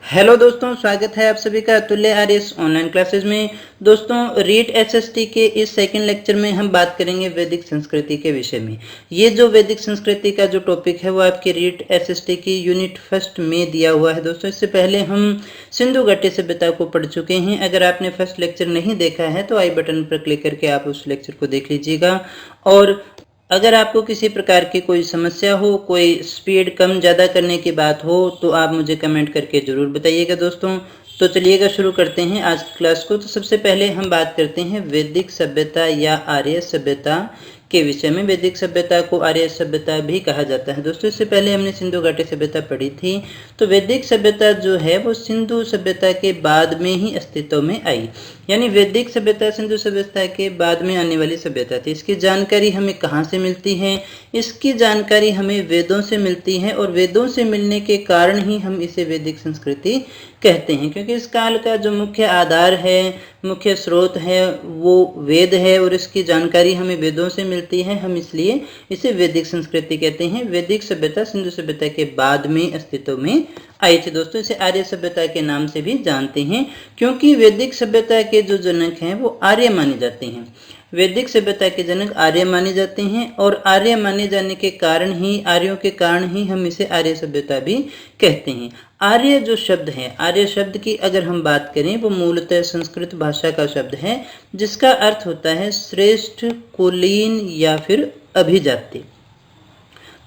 Hello दोस्तों, स्वागत है आप सभी का अतुल्य आर्यस ऑनलाइन क्लासेस में। दोस्तों, रीट एसएसटी के इस सेकंड लेक्चर में हम बात करेंगे वैदिक संस्कृति के विषय में। ये जो वैदिक संस्कृति का जो टॉपिक है वो आपके रीट एसएसटी की यूनिट फर्स्ट में दिया हुआ है। दोस्तों, इससे पहले हम सिंधु घाटी सभ्यता को पढ़ चुके हैं। अगर आपने फर्स्ट लेक्चर नहीं देखा है तो आई बटन पर क्लिक करके आप उस लेक्चर को देख लीजिएगा। और अगर आपको किसी प्रकार की कोई समस्या हो, कोई स्पीड कम ज़्यादा करने की बात हो तो आप मुझे कमेंट करके ज़रूर बताइएगा दोस्तों। तो चलिएगा शुरू करते हैं आज की क्लास को। तो सबसे पहले हम बात करते हैं वैदिक सभ्यता या आर्य सभ्यता के विषय में। वैदिक सभ्यता को आर्य सभ्यता भी कहा जाता है। दोस्तों, इससे पहले हमने सिंधु घाटी सभ्यता पढ़ी थी। तो वैदिक सभ्यता जो है वो सिंधु सभ्यता के बाद में ही अस्तित्व में आई, यानी वैदिक सभ्यता सिंधु सभ्यता के बाद में आने वाली सभ्यता थी। इसकी जानकारी हमें कहाँ से मिलती है? इसकी जानकारी हमें वेदों से मिलती है, और वेदों से मिलने के कारण ही हम इसे वैदिक संस्कृति कहते हैं, क्योंकि इस काल का जो मुख्य आधार है, मुख्य स्रोत है, वो वेद है, और इसकी जानकारी हमें वेदों से मिलती है। हम इसलिए इसे वैदिक संस्कृति कहते हैं। वैदिक सभ्यता सिंधु सभ्यता के बाद में अस्तित्व में आई थी। दोस्तों, इसे आर्य सभ्यता के नाम से भी जानते हैं, क्योंकि वैदिक सभ्यता के जो जनक हैं वो आर्य माने जाते हैं। वैदिक सभ्यता के जनक आर्य माने जाते हैं, और आर्य माने जाने के कारण ही, आर्यों के कारण ही हम इसे आर्य सभ्यता भी कहते हैं। आर्य जो शब्द है, आर्य शब्द की अगर हम बात करें, वो मूलतः संस्कृत भाषा का शब्द है, जिसका अर्थ होता है श्रेष्ठ, कुलीन या फिर अभिजात्य।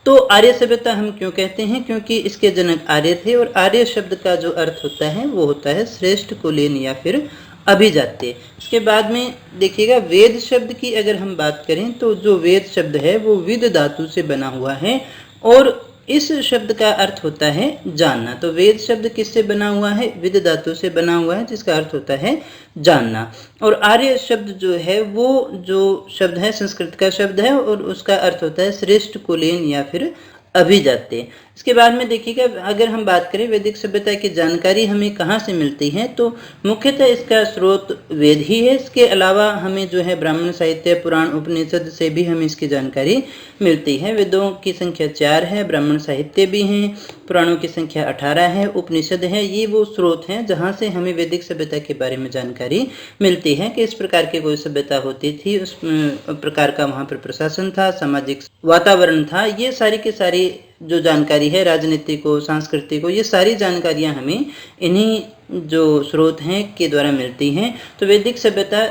तो आर्य सभ्यता हम क्यों कहते हैं? क्योंकि इसके जनक आर्य थे, और आर्य शब्द का जो अर्थ होता है वो होता है श्रेष्ठ, कुलीन या फिर अभिजात्य। इसके बाद में देखिएगा, वेद शब्द की अगर हम बात करें तो जो वेद शब्द है वो विद धातु से बना हुआ है, और इस शब्द का अर्थ होता है जानना। तो वेद शब्द किससे बना हुआ है? विद धातु से बना हुआ है, जिसका अर्थ होता है जानना। और आर्य शब्द जो है वो जो शब्द है संस्कृत का शब्द है, और उसका अर्थ होता है श्रेष्ठ, कुलीन या फिर अभिजात्य। इसके बाद में देखिएगा, अगर हम बात करें वैदिक सभ्यता की जानकारी हमें कहाँ से मिलती है, तो मुख्यतः इसका स्रोत वेद ही है। इसके अलावा हमें जो है ब्राह्मण साहित्य, पुराण, उपनिषद से भी हमें इसकी जानकारी मिलती है। वेदों की संख्या 4 है, ब्राह्मण साहित्य भी हैं, पुराणों की संख्या 18 है, उपनिषद है। ये वो स्रोत हैं जहाँ से हमें वैदिक सभ्यता के बारे में जानकारी मिलती है कि इस प्रकार की कोई सभ्यता होती थी, उस प्रकार का वहाँ पर प्रशासन था, सामाजिक वातावरण था। ये सारी की सारी जो जानकारी है, राजनीतिक को, सांस्कृतिक को, ये सारी जानकारियां हमें इन्हीं जो स्रोत हैं के द्वारा मिलती हैं। तो वैदिक सभ्यता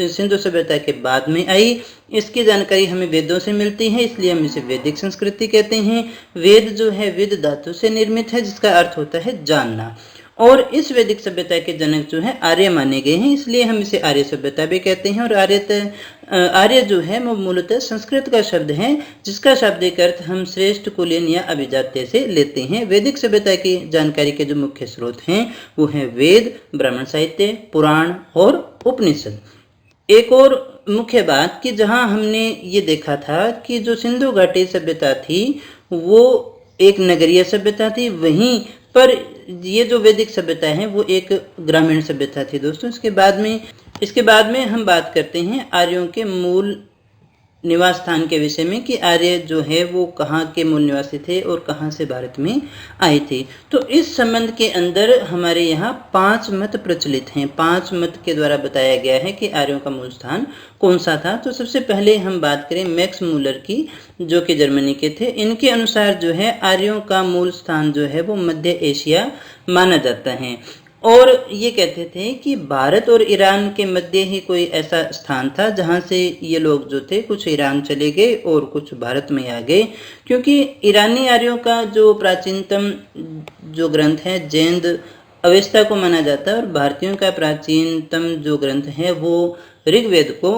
सिंधु सभ्यता के बाद में आई। इसकी जानकारी हमें वेदों से मिलती है, इसलिए हम इसे वैदिक संस्कृति कहते हैं। वेद जो है विद धातु से निर्मित है, जिसका अर्थ होता है जानना। और इस वैदिक सभ्यता के जनक जो है आर्य माने गए हैं, इसलिए हम इसे आर्य सभ्यता भी कहते हैं। और आर्य जो है वो मूलतः संस्कृत का शब्द है, जिसका शाब्दिक अर्थ हम श्रेष्ठ, कुलीन या अभिजात्य से लेते हैं। वैदिक सभ्यता की जानकारी के जो मुख्य स्रोत हैं वो हैं वेद, ब्राह्मण साहित्य, पुराण और उपनिषद। एक और मुख्य बात कि जहाँ हमने ये देखा था कि जो सिंधु घाटी सभ्यता थी वो एक नगरीय सभ्यता थी, वहीं पर ये जो वैदिक सभ्यता है वो एक ग्रामीण सभ्यता थी। दोस्तों, इसके बाद में हम बात करते हैं आर्यों के मूल निवास स्थान के विषय में, कि आर्य जो है वो कहाँ के मूल निवासी थे और कहाँ से भारत में आए थे। तो इस संबंध के अंदर हमारे यहाँ 5 मत प्रचलित हैं। 5 मत के द्वारा बताया गया है कि आर्यों का मूल स्थान कौन सा था। तो सबसे पहले हम बात करें मैक्स मूलर की, जो कि जर्मनी के थे। इनके अनुसार जो है आर्यों का मूल स्थान जो है वो मध्य एशिया माना जाता है, और ये कहते थे कि भारत और ईरान के मध्य ही कोई ऐसा स्थान था जहाँ से ये लोग जो थे कुछ ईरान चले गए और कुछ भारत में आ गए। क्योंकि ईरानी आर्यों का जो प्राचीनतम जो ग्रंथ है जैन अवेस्ता को माना जाता है, और भारतीयों का प्राचीनतम जो ग्रंथ है वो ऋग्वेद को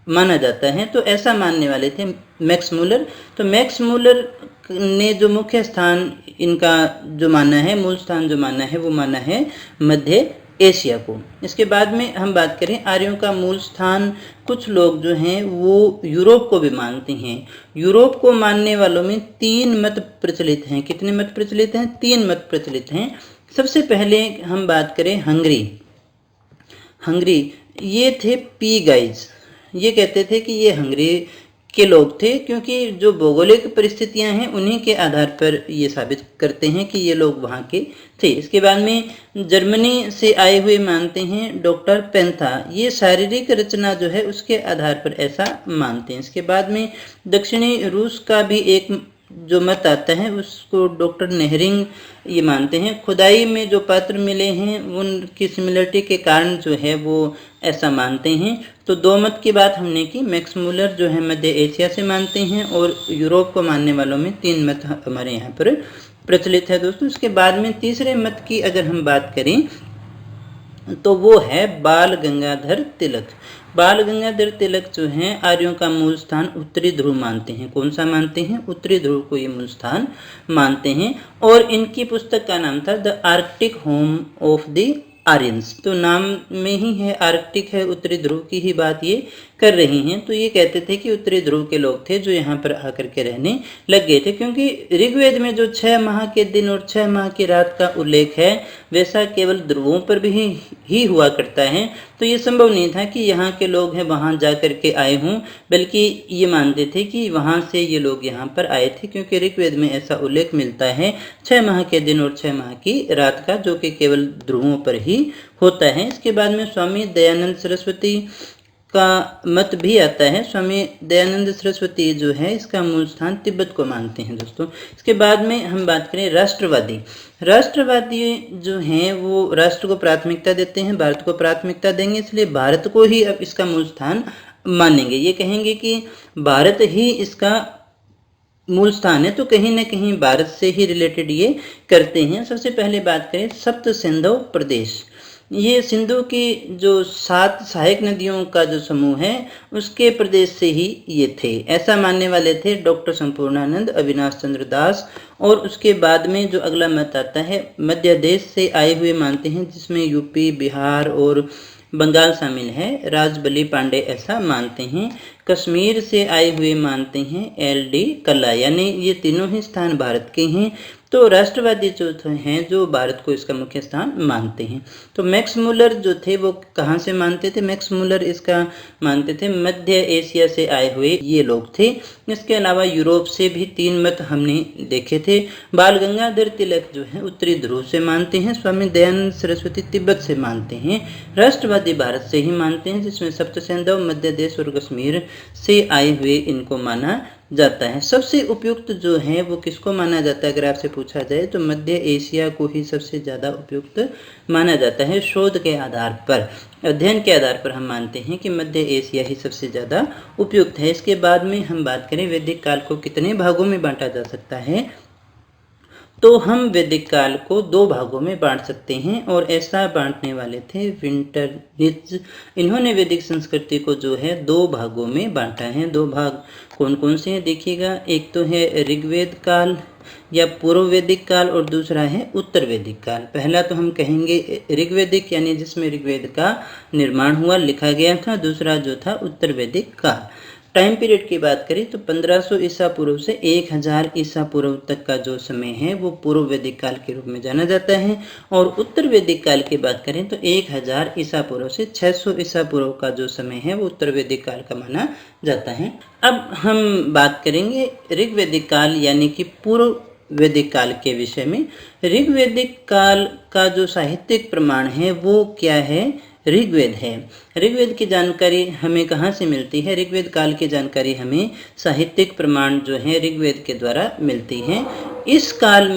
माना जाता है। तो ऐसा मानने वाले थे मैक्स मूलर। तो मैक्स मूलर ने जो मुख्य स्थान इनका जो माना है, मूल स्थान जो माना है, वो माना है मध्य एशिया को। इसके बाद में हम बात करें आर्यों का मूल स्थान, कुछ लोग जो हैं वो यूरोप को भी मानते हैं। यूरोप को मानने वालों में 3 मत प्रचलित हैं। कितने मत प्रचलित हैं? 3 मत प्रचलित हैं। सबसे पहले हम बात करें हंगरी, ये थे पी गाइज। ये कहते थे कि ये हंगरी के लोग थे, क्योंकि जो भौगोलिक परिस्थितियां हैं उन्हीं के आधार पर ये साबित करते हैं कि ये लोग वहाँ के थे। इसके बाद में जर्मनी से आए हुए मानते हैं डॉक्टर पेंथा, ये शारीरिक रचना जो है उसके आधार पर ऐसा मानते हैं। इसके बाद में दक्षिणी रूस का भी एक जो मत आता है उसको डॉक्टर नेहरिंग ये मानते हैं। खुदाई में जो पात्र मिले हैं उनकी सिमिलरिटी के कारण जो है वो ऐसा मानते हैं। तो दो मत की बात हमने की। मैक्स मूलर जो है मध्य एशिया से मानते हैं और यूरोप को मानने वालों में 3 मत हमारे यहाँ पर प्रचलित है दोस्तों। इसके बाद में तीसरे मत की अगर हम बात करें तो वो है बाल गंगाधर तिलक। बाल गंगाधर तिलक जो हैं आर्यों का मूल स्थान उत्तरी ध्रुव मानते हैं। कौन सा मानते हैं? उत्तरी ध्रुव को ये मूल स्थान मानते हैं। और इनकी पुस्तक का नाम था the Arctic home of the Aryans. तो नाम में ही है आर्कटिक है, उत्तरी ध्रुव की ही बात ये कर रही हैं। तो ये कहते थे कि उत्तरी ध्रुव के लोग थे जो यहाँ पर आकर के रहने लग गए थे, क्योंकि ऋग्वेद में जो 6 माह के दिन और 6 माह की रात का उल्लेख है वैसा केवल ध्रुवों पर भी ही हुआ करता है। तो ये संभव नहीं था कि यहाँ के लोग हैं वहाँ जा करके आए हों, बल्कि ये मानते थे कि वहाँ से ये लोग यहाँ पर आए थे, क्योंकि ऋग्वेद में ऐसा उल्लेख मिलता है 6 माह के दिन और 6 माह की रात का, जो कि केवल ध्रुवों पर ही होता है। इसके बाद में स्वामी दयानंद सरस्वती का मत भी आता है। स्वामी दयानंद सरस्वती जो है इसका मूल स्थान तिब्बत को मानते हैं दोस्तों। इसके बाद में हम बात करें राष्ट्रवादी। राष्ट्रवादी जो हैं वो राष्ट्र को प्राथमिकता देते हैं, भारत को प्राथमिकता देंगे, इसलिए भारत को ही अब इसका मूल स्थान मानेंगे। ये कहेंगे कि भारत ही इसका मूल स्थान है, तो कहीं ना कहीं भारत से ही रिलेटेड ये करते हैं। सबसे पहले बात करें सप्त सिंधु प्रदेश। ये सिंधु की जो 7 सहायक नदियों का जो समूह है उसके प्रदेश से ही ये थे, ऐसा मानने वाले थे डॉक्टर संपूर्णानंद, अविनाश चंद्र दास। और उसके बाद में जो अगला मत आता है मध्य देश से आए हुए मानते हैं, जिसमें यूपी, बिहार और बंगाल शामिल है, राजबली पांडे ऐसा मानते हैं। कश्मीर से आए हुए मानते हैं LD कल्ला, यानी ये तीनों ही स्थान भारत के हैं। तो राष्ट्रवादी जो हैं जो भारत को इसका मुख्य स्थान मानते हैं। तो मैक्स मूलर जो थे वो कहाँ से मानते थे? मैक्स मूलर इसका मानते थे मध्य एशिया से आए हुए ये लोग थे। इसके अलावा यूरोप से भी 3 मत हमने देखे थे। बाल गंगाधर तिलक जो है उत्तरी ध्रुव से मानते हैं। स्वामी दयानंद सरस्वती तिब्बत से मानते हैं। राष्ट्रवादी भारत से ही मानते हैं, जिसमें सप्त सिंधु, मध्य देश और कश्मीर से आए हुए इनको माना जाता है। सबसे उपयुक्त जो है वो किसको माना जाता है? अगर आपसे पूछा जाए तो मध्य एशिया को ही सबसे ज़्यादा उपयुक्त माना जाता है। शोध के आधार पर, अध्ययन के आधार पर हम मानते हैं कि मध्य एशिया ही सबसे ज़्यादा उपयुक्त है। इसके बाद में हम बात करें वैदिक काल को कितने भागों में बांटा जा सकता है, तो हम वैदिक काल को 2 भागों में बांट सकते हैं, और ऐसा बांटने वाले थे विंटरनित्ज। इन्होंने वैदिक संस्कृति को जो है 2 भागों में बांटा है। 2 भाग कौन कौन से हैं देखिएगा, एक तो है ऋग्वेद काल या पूर्व वैदिक काल और दूसरा है उत्तर वैदिक काल। पहला तो हम कहेंगे ऋग्वैदिक, यानी जिसमें ऋग्वेद का निर्माण हुआ, लिखा गया था। दूसरा जो था उत्तर वैदिक काल। टाइम पीरियड की बात करें तो 1500 ईसा पूर्व से 1000 ईसा पूर्व तक का जो समय है वो पूर्व वैदिक काल के रूप में जाना जाता है। और उत्तर वैदिक काल की बात करें तो 1000 ईसा पूर्व से 600 ईसा पूर्व का जो समय है वो उत्तर वैदिक काल का माना जाता है। अब हम बात करेंगे ऋग्वैदिक काल यानी कि पूर्व वैदिक काल के विषय में। ऋग्वैदिक काल का जो साहित्यिक प्रमाण है वो क्या है? ऋग्वेद है। ऋग्वेद की जानकारी हमें कहाँ से मिलती है? ऋग्वेद काल की जानकारी हमें साहित्यिक प्रमाण जो है ऋग्वेद के द्वारा मिलती है। इस काल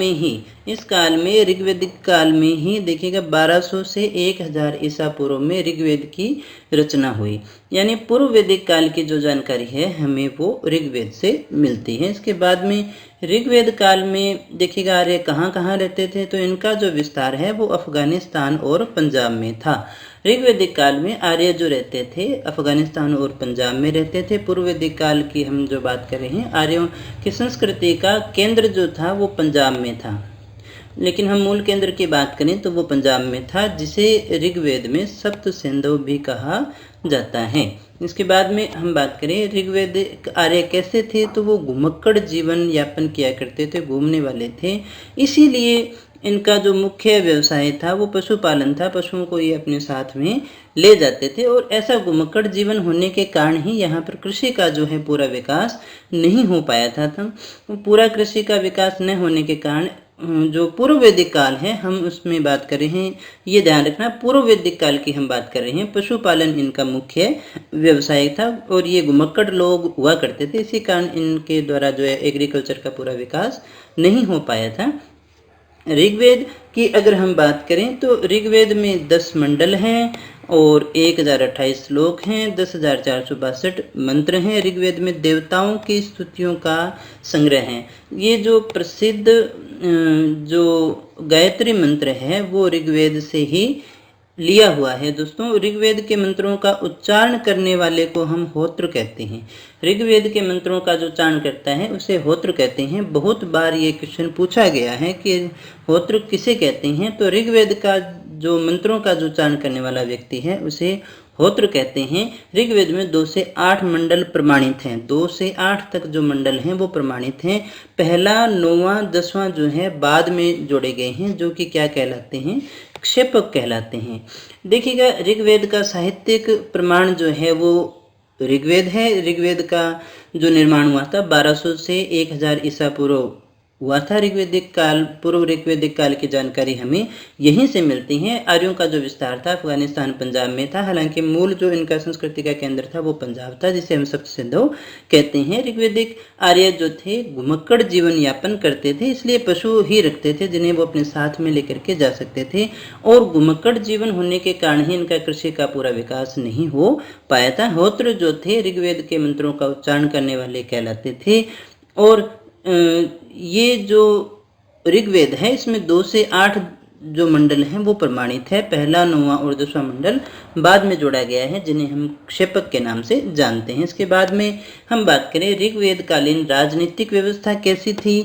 में ऋग्वेदिक काल में ही देखिएगा 1200 से 1000 ईसा पूर्व में ऋग्वेद की रचना हुई, यानी पूर्व वैदिक काल की जो जानकारी है हमें वो ऋग्वेद से मिलती है। इसके बाद में ऋग्वेद काल में देखिएगा आर्य कहाँ कहाँ रहते थे, तो इनका जो विस्तार है वो अफगानिस्तान और पंजाब में था। ऋग्वैदिक काल में आर्य जो रहते थे अफगानिस्तान और पंजाब में रहते थे। पूर्व वैदिक काल की हम जो बात कर रहे हैं, आर्यों की संस्कृति का केंद्र जो था वो पंजाब में था, लेकिन हम मूल केंद्र की बात करें तो वो पंजाब में था, जिसे ऋग्वेद में सप्त सिंधु भी कहा जाता है। इसके बाद में हम बात करें ऋग्वेदिक आर्य कैसे थे, तो वो घुमक्कड़ जीवन यापन किया करते थे, घूमने वाले थे। इसीलिए इनका जो मुख्य व्यवसाय था वो पशुपालन था। पशुओं को ये अपने साथ में ले जाते थे और ऐसा घुमक्कड़ जीवन होने के कारण ही यहाँ पर कृषि का जो है पूरा विकास नहीं हो पाया था। पूरा कृषि का विकास न होने के कारण जो पूर्व वैदिक काल है हम उसमें बात कर रहे हैं, ये ध्यान रखना पूर्व वैदिक काल की हम बात कर रहे हैं। पशुपालन इनका मुख्य व्यवसाय था और ये घुमक्कड़ लोग हुआ करते थे, इसी कारण इनके द्वारा जो है एग्रीकल्चर का पूरा विकास नहीं हो पाया था। ऋग्वेद की अगर हम बात करें तो ऋग्वेद में 10 मंडल हैं और 1028 श्लोक हैं, 10,462 मंत्र हैं। ऋग्वेद में देवताओं की स्तुतियों का संग्रह है। ये जो प्रसिद्ध जो गायत्री मंत्र है वो ऋग्वेद से ही लिया हुआ है। दोस्तों, ऋग्वेद के मंत्रों का उच्चारण करने वाले को हम होत्र कहते हैं। ऋग्वेद के मंत्रों का जो उच्चारण करता है उसे होत्र कहते हैं। बहुत बार ये क्वेश्चन पूछा गया है कि होत्र किसे कहते हैं, तो ऋग्वेद का जो मंत्रों का जो उच्चारण करने वाला व्यक्ति है उसे होत्र कहते हैं। ऋग्वेद में 2 से 8 मंडल प्रमाणित हैं। 2 से 8 तक जो मंडल हैं वो प्रमाणित हैं। पहला, 9वां, 10वां जो है बाद में जोड़े गए हैं, जो कि क्या कहलाते हैं, क्षेपक कहलाते हैं। देखिएगा, ऋग्वेद का साहित्यिक प्रमाण जो है वो ऋग्वेद है। ऋग्वेद का जो निर्माण हुआ था 1200 से 1000 ईसा पूर्व हुआ था। ऋग्वेदिक काल, पूर्व ऋग्वेदिक काल की जानकारी हमें यहीं से मिलती है। आर्यों का जो विस्तार था अफगानिस्तान, पंजाब में था। हालांकि मूल जो इनका संस्कृति का केंद्र था वो पंजाब था, जिसे हम सप्त सिंधु कहते हैं। ऋग्वेदिक आर्य जो थे घुमक्कड़ जीवन यापन करते थे, इसलिए पशु ही रखते थे जिन्हें वो अपने साथ में लेकर के जा सकते थे, और घुमक्कड़ जीवन होने के कारण ही इनका कृषि का पूरा विकास नहीं हो पाया था। होत्र जो थे ऋग्वेद के मंत्रों का उच्चारण करने वाले कहलाते थे। और ये जो ऋग्वेद है इसमें 2 से 8 जो मंडल हैं वो प्रमाणित है। पहला, 9वां और 10वां मंडल बाद में जोड़ा गया है, जिन्हें हम क्षेपक के नाम से जानते हैं। इसके बाद में हम बात करें ऋग्वेद कालीन राजनीतिक व्यवस्था कैसी थी।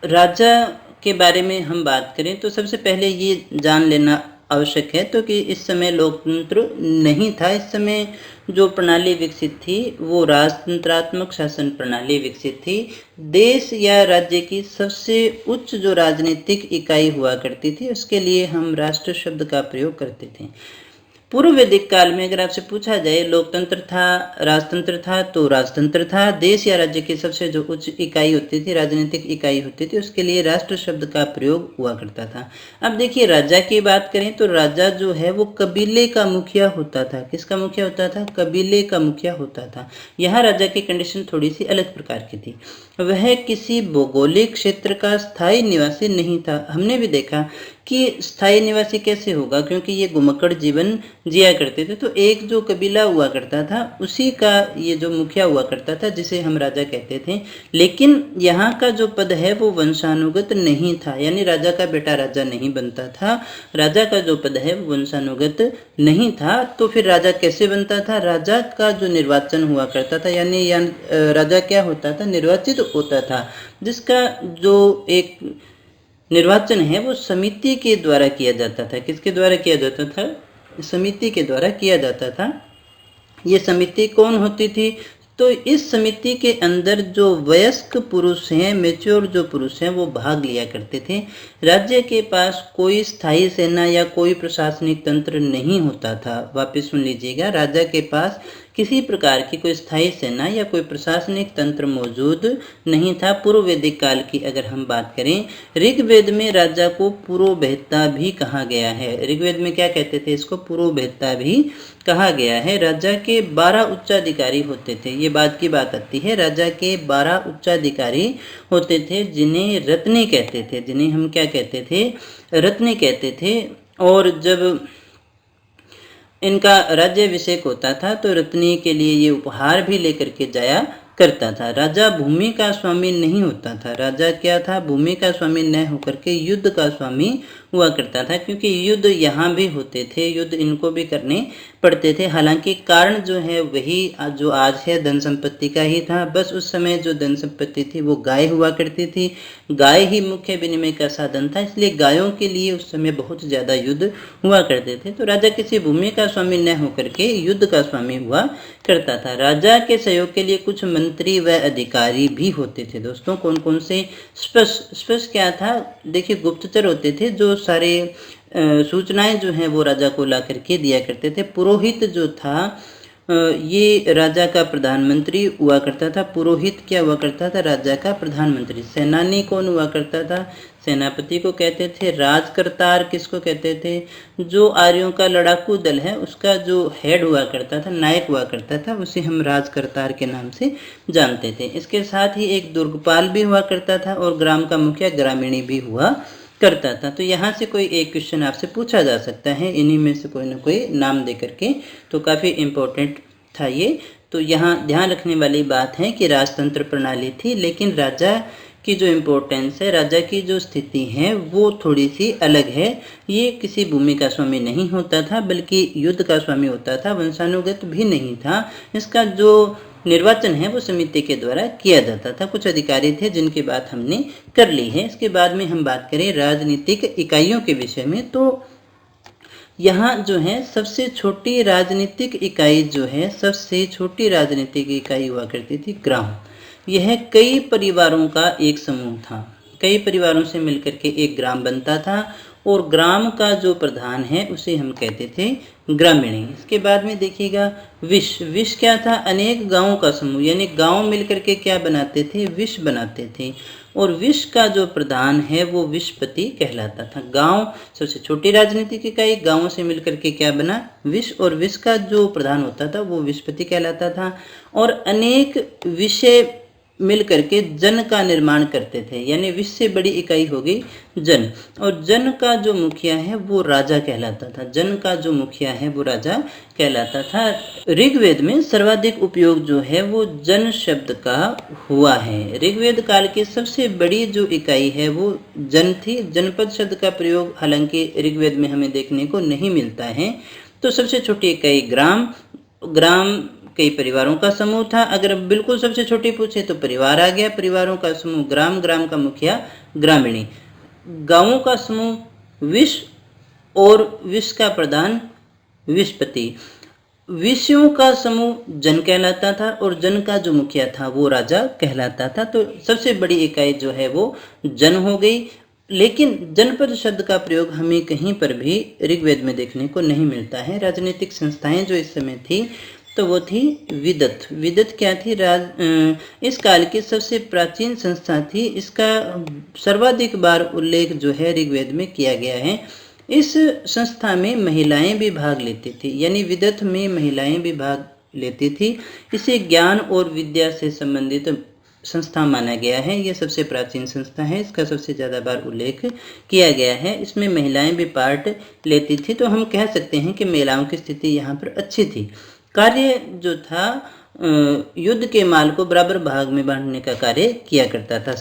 राजा के बारे में हम बात करें तो सबसे पहले ये जान लेना आवश्यक है तो कि इस समय लोकतंत्र नहीं था। इस समय जो प्रणाली विकसित थी वो राजतंत्रात्मक शासन प्रणाली विकसित थी। देश या राज्य की सबसे उच्च जो राजनीतिक इकाई हुआ करती थी उसके लिए हम राष्ट्र शब्द का प्रयोग करते थे। पूर्व वैदिक काल में अगर आपसे पूछा जाए लोकतंत्र था, राजतंत्र था, तो राजतंत्र था। देश या राज्य की सबसे जो उच्च इकाई होती थी, राजनीतिक इकाई होती थी, उसके लिए राष्ट्र शब्द का प्रयोग हुआ करता था। अब देखिए, राजा की बात करें तो राजा जो है वो कबीले का मुखिया होता था। किसका मुखिया होता था? कबीले का मुखिया होता था। यहाँ राजा की कंडीशन थोड़ी सी अलग प्रकार की थी। वह किसी भौगोलिक क्षेत्र का स्थायी निवासी नहीं था। हमने भी देखा कि स्थायी निवासी कैसे होगा, क्योंकि ये घुमक्कड़ जीवन जिया करते थे। तो एक जो कबीला हुआ करता था उसी का ये जो मुखिया हुआ करता था, जिसे हम राजा कहते थे। लेकिन यहाँ का जो पद है वो वंशानुगत नहीं था, यानी राजा का बेटा राजा नहीं बनता था। राजा का जो पद है वो वंशानुगत नहीं था। तो फिर राजा कैसे बनता था? राजा का जो निर्वाचन हुआ करता था, यानी राजा क्या होता था? निर्वाचित होता था, जिसका जो एक निर्वाचन है वो समिति के द्वारा किया जाता था। किसके द्वारा किया जाता था? समिति के द्वारा किया जाता था। ये समिति कौन होती थी? तो इस समिति के अंदर जो वयस्क पुरुष हैं, मैच्योर जो पुरुष हैं, वो भाग लिया करते थे। राज्य के पास कोई स्थायी सेना या कोई प्रशासनिक तंत्र नहीं होता था। वापस सुन लीजिएगा, राजा के पास किसी प्रकार की कोई स्थायी सेना या कोई प्रशासनिक तंत्र मौजूद नहीं था। पूर्व वैदिक काल की अगर हम बात करें, ऋग्वेद में राजा को पुरोहिता भी कहा गया है। ऋग्वेद में क्या कहते थे? इसको पुरोहिता भी कहा गया है। राजा के 12 उच्चाधिकारी होते थे। ये बात की बात आती है, राजा के 12 उच्चाधिकारी होते थे, जिन्हें रत्नी कहते थे। जिन्हें हम क्या कहते थे? रत्नी कहते थे। और जब इनका राज्याभिषेक होता था तो रत्नी के लिए ये उपहार भी लेकर के जाया करता था। राजा भूमि का स्वामी नहीं होता था। राजा क्या था? भूमि का स्वामी न होकर के युद्ध का स्वामी हुआ करता था, क्योंकि युद्ध यहाँ भी होते थे, युद्ध इनको भी करने पड़ते थे। हालांकि कारण जो है वही जो आज है धन संपत्ति का ही था, बस उस समय जो धन संपत्ति थी वो गाय हुआ करती थी, गाय ही मुख्य विनिमय का साधन था, इसलिए गायों के लिए उस समय बहुत ज़्यादा युद्ध हुआ करते थे। तो राजा किसी भूमि का स्वामी न होकर के युद्ध का स्वामी हुआ करता था। राजा के सहयोग के लिए कुछ मंत्री व अधिकारी भी होते थे दोस्तों। कौन कौन से? स्पष्ट क्या था? देखिए, गुप्तचर होते थे जो सारे सूचनाएं जो हैं वो राजा को ला करके दिया करते थे। पुरोहित जो था ये राजा का प्रधानमंत्री हुआ करता था। पुरोहित क्या हुआ करता था? राजा का प्रधानमंत्री। सेनानी कौन हुआ करता था? सेनापति को कहते थे। राजकर्तार किसको कहते थे? जो आर्यों का लड़ाकू दल है उसका जो हेड हुआ करता था, नायक हुआ करता था, उसे हम राजकर्तार के नाम से जानते थे। इसके साथ ही एक दुर्गपाल भी हुआ करता था और ग्राम का मुखिया ग्रामीणी भी हुआ करता था। तो यहाँ से कोई एक क्वेश्चन आपसे पूछा जा सकता है, इन्हीं में से कोई ना कोई नाम दे करके, तो काफ़ी इम्पोर्टेंट था ये। तो यहाँ ध्यान रखने वाली बात है कि राजतंत्र प्रणाली थी, लेकिन राजा की जो इम्पोर्टेंस है, राजा की जो स्थिति है वो थोड़ी सी अलग है। ये किसी भूमि का स्वामी नहीं होता था, बल्कि युद्ध का स्वामी होता था, वंशानुगत भी नहीं था। इसका जो निर्वाचन है वो समिति के द्वारा किया जाता था। कुछ अधिकारी थे जिनकी बात हमने कर ली है। इसके बाद में हम बात करें राजनीतिक इकाइयों के विषय में, तो यहाँ जो है सबसे छोटी राजनीतिक इकाई जो है, सबसे छोटी राजनीतिक इकाई हुआ करती थी ग्राम। यह कई परिवारों का एक समूह था, कई परिवारों से मिलकर के एक ग्राम बनता था, और ग्राम का जो प्रधान है उसे हम कहते थे ग्रामीणी। इसके बाद में देखिएगा विश क्या था? अनेक गांवों का समूह, यानी गांव मिलकर के क्या बनाते थे? विश बनाते थे। और विश का जो प्रधान है वो विशपति कहलाता था। गांव सबसे छोटी राजनीतिक इकाई, गांवों से मिलकर के क्या बना? विश, और विश का जो प्रधान होता था वो विशपति कहलाता था। और अनेक विषय मिल करके जन का निर्माण करते थे, यानी विश से बड़ी इकाई हो गई जन, और जन का जो मुखिया है वो राजा कहलाता था। जन का जो मुखिया है वो राजा कहलाता था। ऋग्वेद में सर्वाधिक उपयोग जो है वो जन शब्द का हुआ है। ऋग्वेद काल की सबसे बड़ी जो इकाई है वो जन थी। जनपद शब्द का प्रयोग हालांकि ऋग्वेद में हमें देखने को नहीं मिलता है। तो सबसे छोटी इकाई ग्राम कई परिवारों का समूह था। अगर बिल्कुल सबसे छोटी पूछे तो परिवार आ गया, परिवारों का समूह ग्राम, ग्राम का मुखिया ग्रामीणी। गांवों का समूह विश, और विश का प्रधान विशपति। विषयों का समूह जन कहलाता था, और जन का जो मुखिया था वो राजा कहलाता था। तो सबसे बड़ी इकाई जो है वो जन हो गई। लेकिन जनपद शब्द का प्रयोग हमें कहीं पर भी ऋग्वेद में देखने को नहीं मिलता है। राजनीतिक संस्थाएं जो इस समय थी तो वो थी विदत। विदत क्या थी? इस काल की सबसे प्राचीन संस्था थी। इसका सर्वाधिक बार उल्लेख जो है ऋग्वेद में किया गया है। इस संस्था में महिलाएं भी भाग लेती थी, यानी विदत में महिलाएं भी भाग लेती थी। इसे ज्ञान और विद्या से संबंधित संस्था माना गया है। यह सबसे प्राचीन संस्था है, इसका सबसे ज़्यादा बार उल्लेख किया गया है। इसमें महिलाएं भी पार्ट लेती थी, तो हम कह सकते हैं कि महिलाओं की स्थिति यहाँ पर अच्छी थी। कार्य जो था युद्ध के माल को बराबर भाग में बांटने का कार्य किया करता था।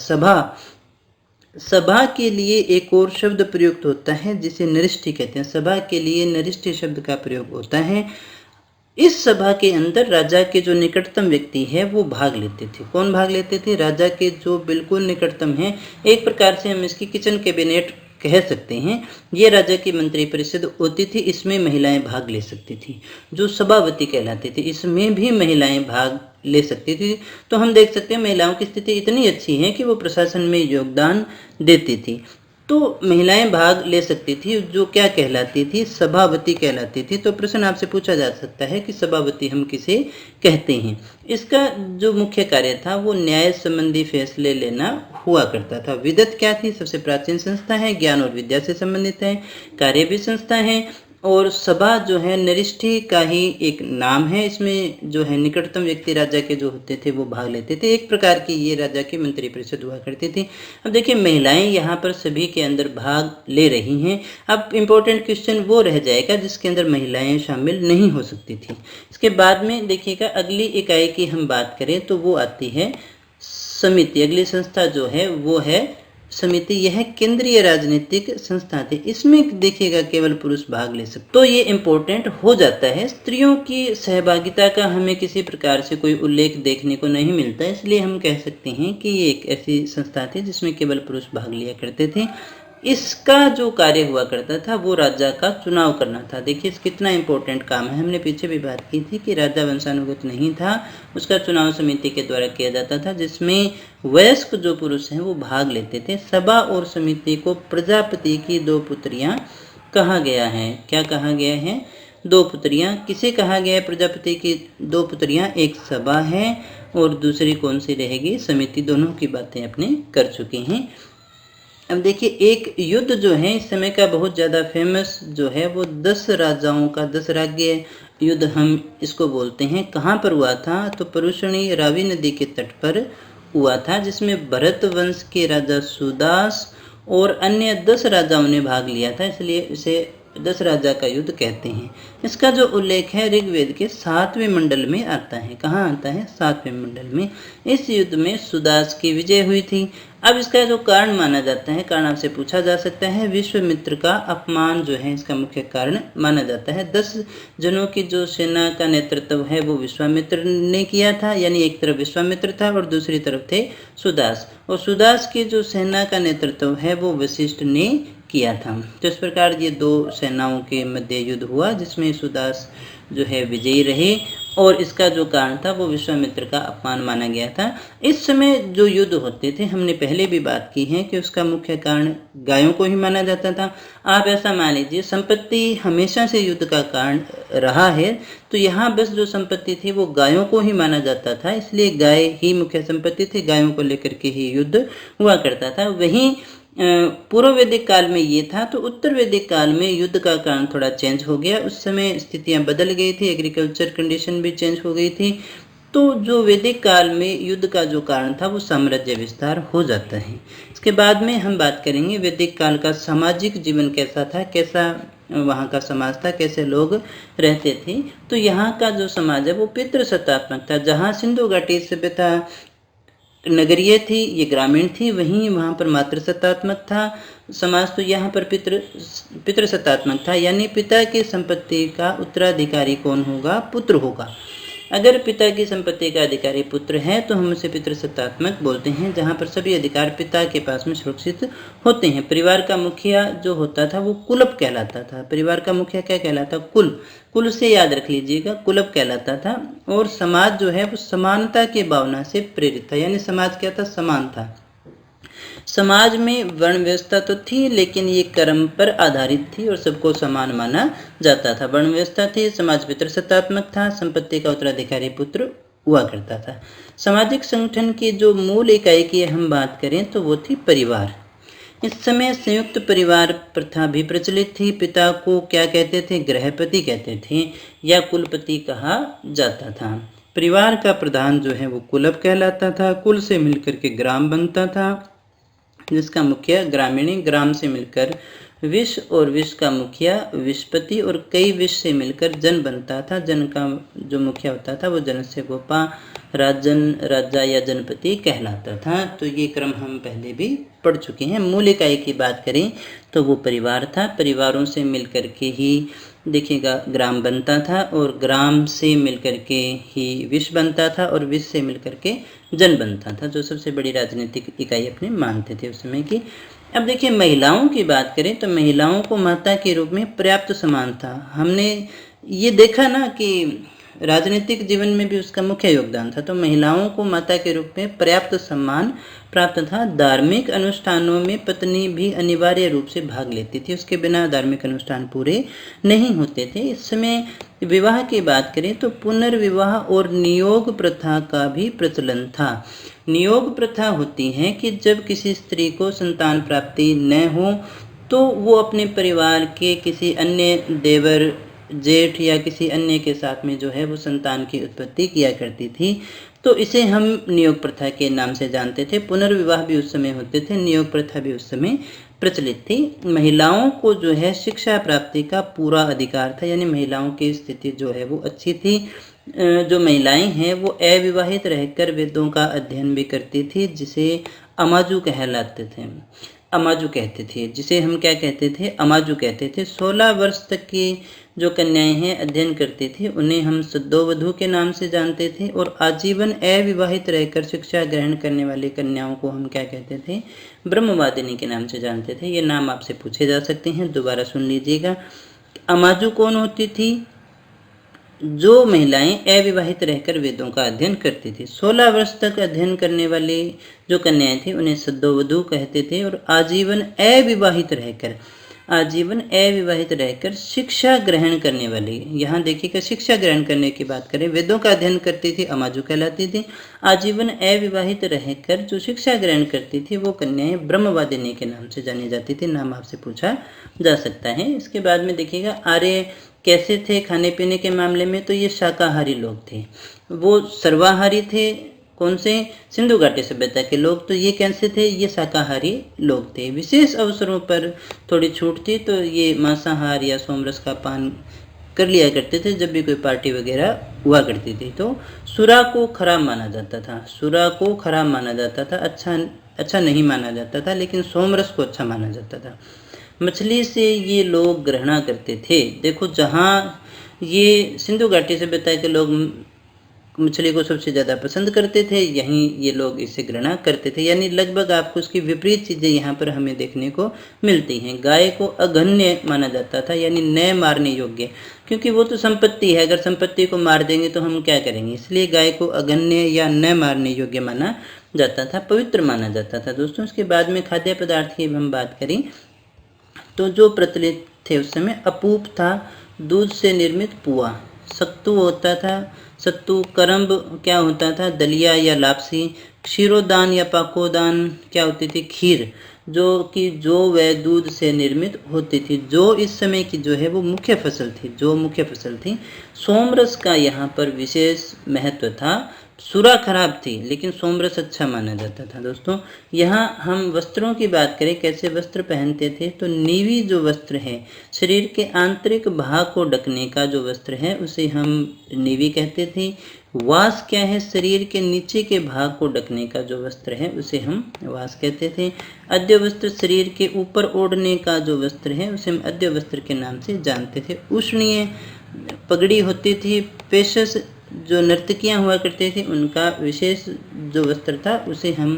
सभा के लिए एक और शब्द प्रयुक्त होता है जिसे नरिष्ठि कहते हैं। सभा के लिए नरिष्ठि शब्द का प्रयोग होता है। इस सभा के अंदर राजा के जो निकटतम व्यक्ति है वो भाग लेते थे। कौन भाग लेते थे? राजा के जो बिल्कुल निकटतम है, एक प्रकार से हम इसकी किचन कैबिनेट कह सकते हैं। ये राजा की मंत्री परिषद होती थी, इसमें महिलाएं भाग ले सकती थी, जो सभापति कहलाती थी। इसमें भी महिलाएं भाग ले सकती थी। तो हम देख सकते हैं महिलाओं की स्थिति इतनी अच्छी है कि वो प्रशासन में योगदान देती थी। तो महिलाएं भाग ले सकती थी, जो क्या कहलाती थी? सभापति कहलाती थी। तो प्रश्न आपसे पूछा जा सकता है कि सभापति हम किसे कहते हैं? इसका जो मुख्य कार्य था वो न्याय संबंधी फैसले लेना हुआ करता था। विदत क्या थी? सबसे प्राचीन संस्था है, ज्ञान और विद्या से संबंधित है, कार्य भी संस्था है। और सभा जो है नरिष्ठि का ही एक नाम है। इसमें जो है निकटतम व्यक्ति राजा के जो होते थे वो भाग लेते थे। एक प्रकार की ये राजा की मंत्री परिषद हुआ करती थी। अब देखिए महिलाएं यहाँ पर सभी के अंदर भाग ले रही हैं। अब इम्पोर्टेंट क्वेश्चन वो रह जाएगा जिसके अंदर महिलाएं शामिल नहीं हो सकती थी। इसके बाद में देखिएगा अगली इकाई की हम बात करें तो वो आती है समिति। अगली संस्था जो है वो है समिति यह केंद्रीय राजनीतिक संस्था थी, इसमें देखिएगा केवल पुरुष भाग ले सकते। तो ये इम्पोर्टेंट हो जाता है। स्त्रियों की सहभागिता का हमें किसी प्रकार से कोई उल्लेख देखने को नहीं मिलता, इसलिए हम कह सकते हैं कि ये एक ऐसी संस्था थी जिसमें केवल पुरुष भाग लिया करते थे। इसका जो कार्य हुआ करता था वो राजा का चुनाव करना था। देखिए कितना इम्पोर्टेंट काम है, हमने पीछे भी बात की थी कि राजा वंशानुगत नहीं था, उसका चुनाव समिति के द्वारा किया जाता था, जिसमें वयस्क जो पुरुष हैं वो भाग लेते थे। सभा और समिति को प्रजापति की 2 पुत्रियां कहा गया है। क्या कहा गया है? 2 पुत्रियां। किसे कहा गया है? प्रजापति की 2 पुत्रियां। एक सभा है और दूसरी कौन सी रहेगी? समिति। दोनों की बातें अपने कर चुके हैं। अब देखिए एक युद्ध जो है इस समय का बहुत ज़्यादा फेमस जो है वो 10 राजाओं का 10 राज्य युद्ध हम इसको बोलते हैं। कहाँ पर हुआ था? तो परुषणी रावी नदी के तट पर हुआ था, जिसमें भरत वंश के राजा सुदास और अन्य 10 राजाओं ने भाग लिया था, इसलिए इसे 10 राजा का युद्ध कहते हैं। इसका जो उल्लेख है ऋग्वेद के 7वें मंडल में आता है। कहाँ आता है? 7वें मंडल में। इस युद्ध में सुदास की विजय हुई थी। अब इसका जो कारण माना जाता है, कारण आपसे पूछा जा सकता है, विश्वामित्र का अपमान जो है इसका मुख्य कारण माना जाता है। 10 जनों की जो सेना का नेतृत्व है वो विश्वामित्र ने किया था, यानी एक तरफ विश्वामित्र था और दूसरी तरफ थे सुदास, और सुदास की जो सेना का नेतृत्व है वो वशिष्ठ ने किया था। तो इस प्रकार ये 2 सेनाओं के मध्य युद्ध हुआ जिसमें सुदास जो है विजयी रहे, और इसका जो कारण था वो विश्वामित्र का अपमान माना गया था। इस समय जो युद्ध होते थे, हमने पहले भी बात की है कि उसका मुख्य कारण गायों को ही माना जाता था। आप ऐसा मान लीजिए संपत्ति हमेशा से युद्ध का कारण रहा है, तो यहाँ बस जो संपत्ति थी वो गायों को ही माना जाता था, इसलिए गाय ही मुख्य संपत्ति थी, गायों को लेकर के ही युद्ध हुआ करता था। वहीं पूर्व वैदिक काल में ये था, तो उत्तर वैदिक काल में युद्ध का कारण थोड़ा चेंज हो गया। उस समय स्थितियां बदल गई थी, एग्रीकल्चर कंडीशन भी चेंज हो गई थी। तो जो वैदिक काल में युद्ध का जो कारण था वो साम्राज्य विस्तार हो जाता है। इसके बाद में हम बात करेंगे वैदिक काल का सामाजिक जीवन कैसा था, कैसा वहाँ का समाज था, कैसे लोग रहते थे। तो यहाँ का जो समाज है वो पितृसत्तात्मक था। जहाँ सिंधु घाटी सभ्यता नगरीय थी, ये ग्रामीण थी, वहीं वहाँ पर मातृसत्तात्मक था समाज। तो यहाँ पर पितृसत्तात्मक था, यानी पिता की संपत्ति का उत्तराधिकारी कौन होगा? पुत्र होगा। अगर पिता की संपत्ति का अधिकारी पुत्र है तो हम उसे पितृसत्तात्मक बोलते हैं, जहाँ पर सभी अधिकार पिता के पास में सुरक्षित होते हैं। परिवार का मुखिया जो होता था वो कुलप कहलाता था। परिवार का मुखिया क्या कहलाता? कुल से याद रख लीजिएगा, कुलप कहलाता था। और समाज जो है वो समानता की भावना से प्रेरित था, यानी समाज क्या था? समान था। समाज में वर्ण व्यवस्था तो थी, लेकिन ये कर्म पर आधारित थी और सबको समान माना जाता था। वर्ण व्यवस्था थी, समाज पितृसत्तात्मक था, संपत्ति का उत्तराधिकारी पुत्र हुआ करता था। सामाजिक संगठन की जो मूल इकाई की हम बात करें तो वो थी परिवार। इस समय संयुक्त परिवार प्रथा भी प्रचलित थी। पिता को क्या कहते थे? गृहपति कहते थे या कुलपति कहा जाता था। परिवार का प्रधान जो है वो कुलप कहलाता था। कुल से मिलकर के ग्राम बनता था, जिसका मुखिया ग्रामीणी, ग्राम से मिलकर विश और विश का मुखिया विशपति, और कई विश से मिलकर जन बनता था। जन का जो मुखिया होता था वो जन से गोपा, राजन, राजा या जनपति कहलाता था। तो ये क्रम हम पहले भी पढ़ चुके हैं। मूल इकाई की बात करें तो वो परिवार था। परिवारों से मिलकर के ही देखिएगा ग्राम बनता था, और ग्राम से मिलकर के ही विश बनता था, और विश से मिलकर के जन बनता था, जो सबसे बड़ी राजनीतिक इकाई अपने मानते थे उस समय की। अब देखिए महिलाओं की बात करें तो महिलाओं को माता के रूप में पर्याप्त सम्मान था। हमने ये देखा ना कि राजनीतिक जीवन में भी उसका मुख्य योगदान था। तो महिलाओं को माता के रूप में पर्याप्त सम्मान प्राप्त था। धार्मिक अनुष्ठानों में पत्नी भी अनिवार्य रूप से भाग लेती थी, उसके बिना धार्मिक अनुष्ठान पूरे नहीं होते थे। इस समय विवाह की बात करें तो पुनर्विवाह और नियोग प्रथा का भी प्रचलन था। नियोग प्रथा होती है कि जब किसी स्त्री को संतान प्राप्ति न हो तो वो अपने परिवार के किसी अन्य देवर, जेठ या किसी अन्य के साथ में जो है वो संतान की उत्पत्ति किया करती थी। तो इसे हम नियोग प्रथा के नाम से जानते थे। पुनर्विवाह भी उस समय होते थे, नियोग प्रथा भी उस समय प्रचलित थी। महिलाओं को जो है शिक्षा प्राप्ति का पूरा अधिकार था, यानी महिलाओं की स्थिति जो है वो अच्छी थी। जो महिलाएं हैं वो अविवाहित रहकर वेदों का अध्ययन भी करती थी, जिसे अमाजू कहलाते थे, अमाजू कहते थे, जिसे हम क्या कहते थे, अमाजू कहते थे। 16 वर्ष तक की जो कन्याएं हैं अध्ययन करती थी उन्हें हम सद्योवधू के नाम से जानते थे, और आजीवन अविवाहित रहकर शिक्षा ग्रहण करने वाली कन्याओं को हम क्या कहते थे, ब्रह्मवादिनी के नाम से जानते थे। ये नाम आपसे पूछे जा सकते हैं, दोबारा सुन लीजिएगा। अमाजू कौन होती थी? जो महिलाएं अविवाहित रहकर वेदों का अध्ययन करती थी। 16 वर्ष तक अध्ययन करने वाली जो कन्याएं थी उन्हें सद्योवधू कहते थे, और आजीवन अविवाहित रहकर शिक्षा ग्रहण करने वाली, यहाँ देखिएगा शिक्षा ग्रहण करने की बात करें, वेदों का अध्ययन करती थी, अमाजू कहलाती थी। आजीवन अविवाहित रहकर जो शिक्षा ग्रहण करती थी वो कन्याएं ब्रह्मवादिनी के नाम से जानी जाती थी। नाम आपसे पूछा जा सकता है। इसके बाद में देखिएगा आर्य कैसे थे खाने पीने के मामले में, तो ये शाकाहारी लोग थे। वो सर्वाहारी थे, कौन से? सिंधु घाटी सभ्यता के लोग। तो ये कैसे थे? ये शाकाहारी लोग थे। विशेष अवसरों पर थोड़ी छूट थी, तो ये मांसाहार या सोमरस का पान कर लिया करते थे जब भी कोई पार्टी वगैरह हुआ करती थी। तो सुरा को खराब माना जाता था, सुरा को खराब माना जाता था, अच्छा नहीं माना जाता था, लेकिन सोमरस को अच्छा माना जाता था। मछली से ये लोग घृणा करते थे। देखो, जहाँ ये सिंधु घाटी सभ्यता के लोग मछली को सबसे ज़्यादा पसंद करते थे, यहीं ये लोग इससे घृणा करते थे। यानी लगभग आपको उसकी विपरीत चीज़ें यहाँ पर हमें देखने को मिलती हैं। गाय को अघन्य माना जाता था, यानी न मारने योग्य, क्योंकि वो तो संपत्ति है, अगर संपत्ति को मार देंगे तो हम क्या करेंगे, इसलिए गाय को अघन्य या न मारने योग्य माना जाता था, पवित्र माना जाता था। दोस्तों, इसके बाद में खाद्य पदार्थ की हम बात करें तो जो प्रचलित थे उस समय अपूप था, दूध से निर्मित पुआ, सत्तू होता था, सत्तू, करम्ब क्या होता था, दलिया या लापसी, क्षीरोदान या पाकोदान क्या होती थी, खीर, जो कि जो वह दूध से निर्मित होती थी। जो इस समय की जो है वो मुख्य फसल थी, सोमरस का यहाँ पर विशेष महत्व था। सुरा खराब थी लेकिन सोमरस अच्छा माना जाता था। दोस्तों, यहाँ हम वस्त्रों की बात करें, कैसे वस्त्र पहनते थे, तो नीवी जो वस्त्र है, शरीर के आंतरिक भाग को ढकने का जो वस्त्र है उसे हम नीवी कहते थे। वास क्या है? शरीर के नीचे के भाग को ढकने का जो वस्त्र है उसे हम वास कहते थे। अद्य वस्त्र शरीर के ऊपर ओढ़ने का जो वस्त्र है उसे हम अद्य वस्त्र के नाम से जानते थे। उष्णीय पगड़ी होती थी। पेशस जो नर्तकियां हुआ करते थे उनका विशेष जो वस्त्र था उसे हम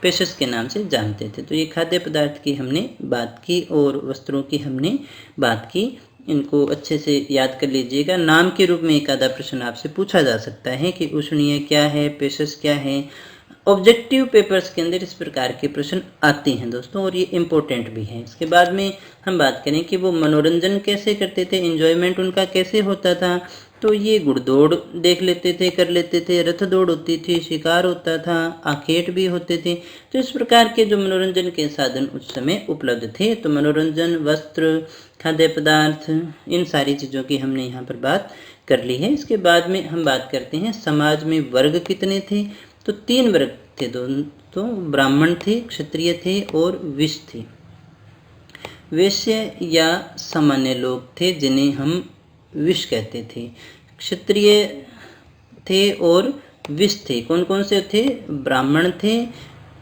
पेशस के नाम से जानते थे। तो ये खाद्य पदार्थ की हमने बात की और वस्त्रों की हमने बात की। इनको अच्छे से याद कर लीजिएगा। नाम के रूप में एक आधा प्रश्न आपसे पूछा जा सकता है कि उष्णीय क्या है, पेशस क्या है। ऑब्जेक्टिव पेपर्स के अंदर इस प्रकार के प्रश्न आते हैं दोस्तों, और ये इम्पोर्टेंट भी हैं। इसके बाद में हम बात करें कि वो मनोरंजन कैसे करते थे, एंजॉयमेंट उनका कैसे होता था, तो ये घुड़दौड़ देख लेते थे, कर लेते थे, रथ दौड़ होती थी, शिकार होता था, आखेट भी होते थे। तो इस प्रकार के जो मनोरंजन के साधन उस समय उपलब्ध थे। तो मनोरंजन, वस्त्र, खाद्य पदार्थ, इन सारी चीज़ों की हमने यहाँ पर बात कर ली है। इसके बाद में हम बात करते हैं समाज में वर्ग कितने थे। तो 3 वर्ग थे दोस्तों, ब्राह्मण थे, क्षत्रिय थे और वैश्य थे। वैश्य या सामान्य लोग थे जिन्हें हम वैश्य कहते थे। क्षत्रिय थे और वैश्य थे। कौन कौन से थे? ब्राह्मण थे,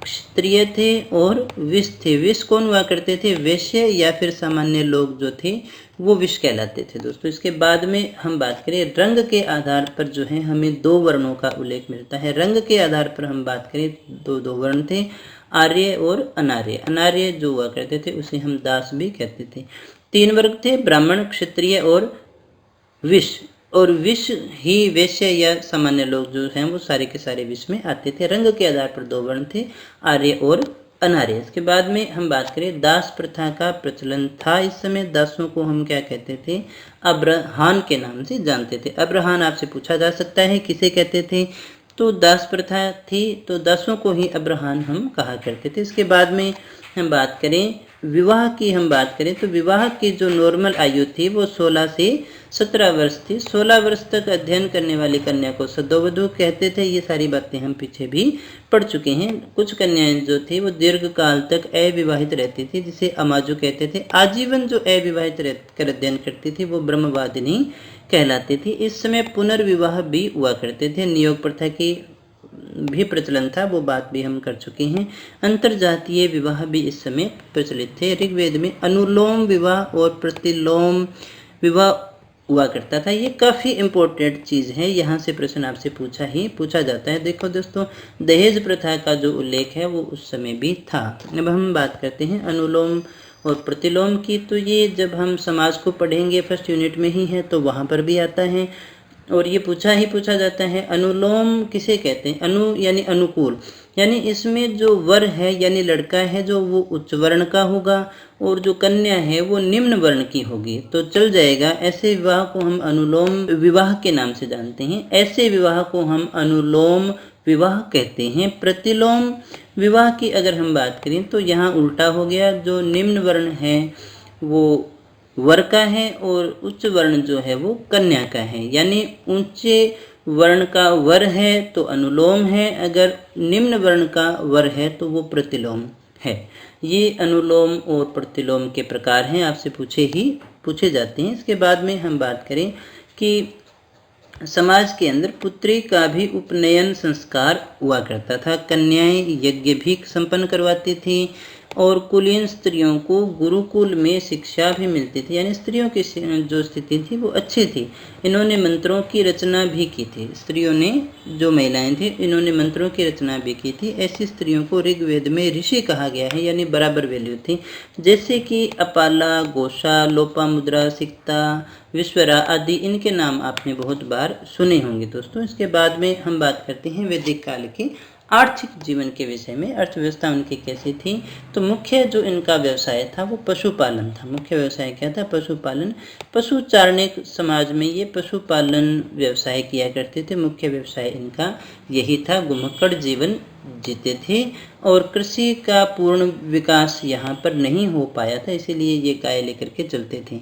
क्षत्रिय थे और वैश्य थे। वैश्य कौन हुआ करते थे? वैश्य या फिर सामान्य लोग जो थे वो वैश्य कहलाते थे दोस्तों। इसके बाद में हम बात करें रंग के आधार पर जो है हमें 2 वर्णों का उल्लेख मिलता है। रंग के आधार पर हम बात करें दो वर्ण थे, आर्य और अनार्य। अनार्य जो हुआ करते थे उसे हम दास भी कहते थे। 3 वर्ग थे, ब्राह्मण, क्षत्रिय और वैश्य। और वैश्य ही वैश्य या सामान्य लोग जो हैं वो सारे के सारे वैश्य में आते थे। रंग के आधार पर 2 वर्ण थे, आर्य और अनार्य। इसके बाद में हम बात करें दास प्रथा का प्रचलन था। इस समय दासों को हम क्या कहते थे? अब्रहान के नाम से जानते थे। अब्रहान आपसे पूछा जा सकता है किसे कहते थे, तो दास प्रथा थी तो दासों को ही अब्रहान हम कहा करते थे। इसके बाद में हम बात करें विवाह की, हम बात करें तो विवाह की जो नॉर्मल आयु थी वो 16 से 17 वर्ष थी। 16 वर्ष तक अध्ययन करने वाली कन्या को सद्योवधू कहते थे। ये सारी बातें हम पीछे भी पढ़ चुके हैं। कुछ कन्याएं जो थी वो दीर्घ काल तक अविवाहित रहती थी, जिसे अमाजू कहते थे। आजीवन जो अविवाहित रहकर अध्ययन करती थी वो ब्रह्मवादिनी कहलाती थी। इस समय पुनर्विवाह भी हुआ करते थे। नियोग प्रथा की भी प्रचलन था, वो बात भी हम कर चुके हैं। अंतरजातीय विवाह भी इस समय प्रचलित थे। ऋग्वेद में अनुलोम विवाह और प्रतिलोम विवाह हुआ करता था। ये काफ़ी इम्पोर्टेंट चीज़ है, यहाँ से प्रश्न आपसे पूछा जाता है। देखो दोस्तों, दहेज प्रथा का जो उल्लेख है वो उस समय भी था। अब हम बात करते हैं अनुलोम और प्रतिलोम की। तो ये जब हम समाज को पढ़ेंगे फर्स्ट यूनिट में ही है, तो वहाँ पर भी आता है और ये पूछा जाता है। अनुलोम किसे कहते हैं? अनु यानी अनुकूल, यानी इसमें जो वर है यानी लड़का है जो वो उच्च वर्ण का होगा और जो कन्या है वो निम्न वर्ण की होगी, तो चल जाएगा। ऐसे विवाह को हम अनुलोम विवाह के नाम से जानते हैं। ऐसे विवाह को हम अनुलोम विवाह कहते हैं। प्रतिलोम विवाह की अगर हम बात करें तो यहाँ उल्टा हो गया, जो निम्न वर्ण है वो वर का है और उच्च वर्ण जो है वो कन्या का है। यानी ऊंचे वर्ण का वर है तो अनुलोम है, अगर निम्न वर्ण का वर है तो वो प्रतिलोम है। ये अनुलोम और प्रतिलोम के प्रकार हैं, आपसे पूछे जाते हैं। इसके बाद में हम बात करें कि समाज के अंदर पुत्री का भी उपनयन संस्कार हुआ करता था। कन्याएं यज्ञ भी संपन्न करवाती थी और कुलीन स्त्रियों को गुरुकुल में शिक्षा भी मिलती थी, यानी स्त्रियों की जो स्थिति थी वो अच्छी थी। इन्होंने मंत्रों की रचना भी की थी। स्त्रियों ने, जो महिलाएं थी, इन्होंने मंत्रों की रचना भी की थी। ऐसी स्त्रियों को ऋग्वेद में ऋषि कहा गया है, यानी बराबर वैल्यू थी। जैसे कि अपाला, गोषा, लोपामुद्रा, सिक्ता, विश्वरा आदि, इनके नाम आपने बहुत बार सुने होंगे दोस्तों। इसके बाद में हम बात करते हैं वैदिक काल के आर्थिक जीवन के विषय में। अर्थव्यवस्था उनकी कैसी थी? तो मुख्य जो इनका व्यवसाय था वो पशुपालन था। मुख्य व्यवसाय क्या था? पशुपालन। पशु चारणिक समाज में ये पशुपालन व्यवसाय किया करते थे। मुख्य व्यवसाय इनका यही था। घुमक्कड़ जीवन जीते थे और कृषि का पूर्ण विकास यहाँ पर नहीं हो पाया था, इसीलिए ये गाय लेकर के चलते थे।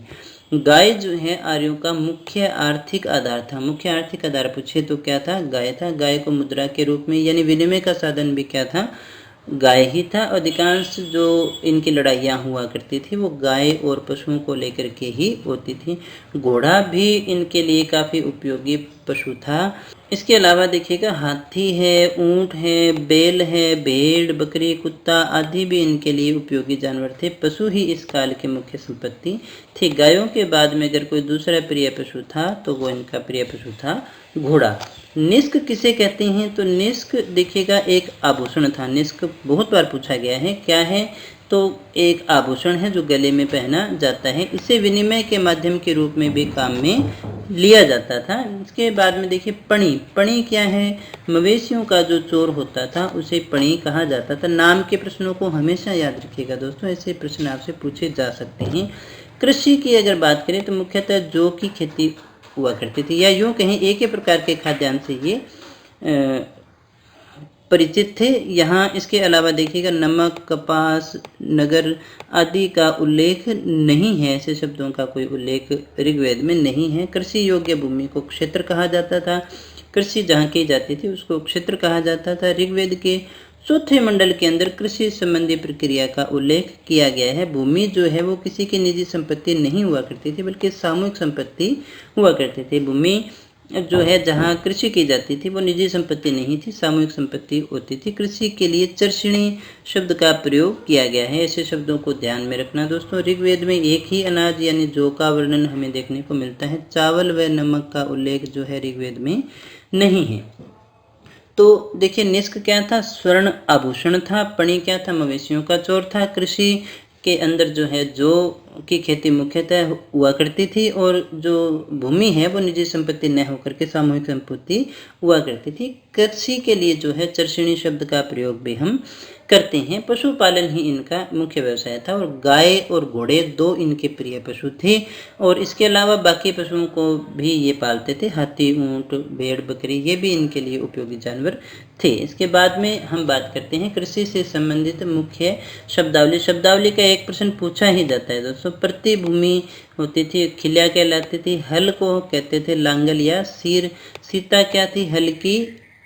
गाय जो है आर्यों का मुख्य आर्थिक आधार था। मुख्य आर्थिक आधार पूछे तो क्या था? गाय था। गाय को मुद्रा के रूप में यानी विनिमय का साधन भी क्या था? गाय ही था। अधिकांश जो इनकी लड़ाइयाँ हुआ करती थी वो गाय और पशुओं को लेकर के ही होती थी। घोड़ा भी इनके लिए काफ़ी उपयोगी पशु था। इसके अलावा देखिएगा, हाथी है, ऊंट है, बैल है, भेड़, बकरी, कुत्ता आदि भी इनके लिए उपयोगी जानवर थे। पशु ही इस काल की मुख्य संपत्ति थी। गायों के बाद में अगर कोई दूसरा प्रिय पशु था तो वो इनका प्रिय पशु था घोड़ा। निष्क किसे कहते हैं? तो निष्क देखिएगा एक आभूषण था। निष्क बहुत बार पूछा गया है, क्या है? तो एक आभूषण है जो गले में पहना जाता है। इसे विनिमय के माध्यम के रूप में भी काम में लिया जाता था। इसके बाद में देखिए पणी। पणी क्या है? मवेशियों का जो चोर होता था उसे पणी कहा जाता था। नाम के प्रश्नों को हमेशा याद रखिएगा दोस्तों, ऐसे प्रश्न आपसे पूछे जा सकते हैं। कृषि की अगर बात करें तो मुख्यतः जौ की खेती हुआ करती थी, या यूँ कहें एक ही प्रकार के खाद्यान्न से ये परिचित थे। यहाँ इसके अलावा देखिएगा नमक, कपास, नगर आदि का उल्लेख नहीं है। ऐसे शब्दों का कोई उल्लेख ऋग्वेद में नहीं है। कृषि योग्य भूमि को क्षेत्र कहा जाता था। कृषि जहाँ की जाती थी उसको क्षेत्र कहा जाता था। ऋग्वेद के चौथे मंडल के अंदर कृषि संबंधी प्रक्रिया का उल्लेख किया गया है। भूमि जो है वो किसी की निजी संपत्ति नहीं हुआ करती थी, बल्कि सामूहिक संपत्ति हुआ करती थी। भूमि जो है जहाँ कृषि की जाती थी वो निजी संपत्ति नहीं थी, सामूहिक संपत्ति होती थी। कृषि के लिए चर्षणी शब्द का प्रयोग किया गया है। ऐसे शब्दों को ध्यान में रखना दोस्तों। ऋग्वेद में एक ही अनाज यानी जौ का वर्णन हमें देखने को मिलता है। चावल व नमक का उल्लेख जो है ऋग्वेद में नहीं है। तो देखिए, निष्क क्या था? स्वर्ण आभूषण था। पणी क्या था? मवेशियों का चोर था। कृषि के अंदर जो है जौ की खेती मुख्यतः हुआ करती थी और जो भूमि है वो निजी संपत्ति न होकर के सामूहिक संपत्ति हुआ करती थी। कृषि के लिए जो है चर्षणी शब्द का प्रयोग भी हम करते हैं। पशुपालन ही इनका मुख्य व्यवसाय था और गाय और घोड़े दो इनके प्रिय पशु थे और इसके अलावा बाकी पशुओं को भी ये पालते थे। हाथी, ऊंट, भेड़, बकरी ये भी इनके लिए उपयोगी जानवर थे। इसके बाद में हम बात करते हैं कृषि से संबंधित मुख्य शब्दावली। शब्दावली का एक प्रश्न पूछा ही जाता है दोस्तों। प्रतिभूमि होती थी, खिलिया कहलाती थी। हल को कहते थे लांगल या सीर। सीता क्या थी? हल की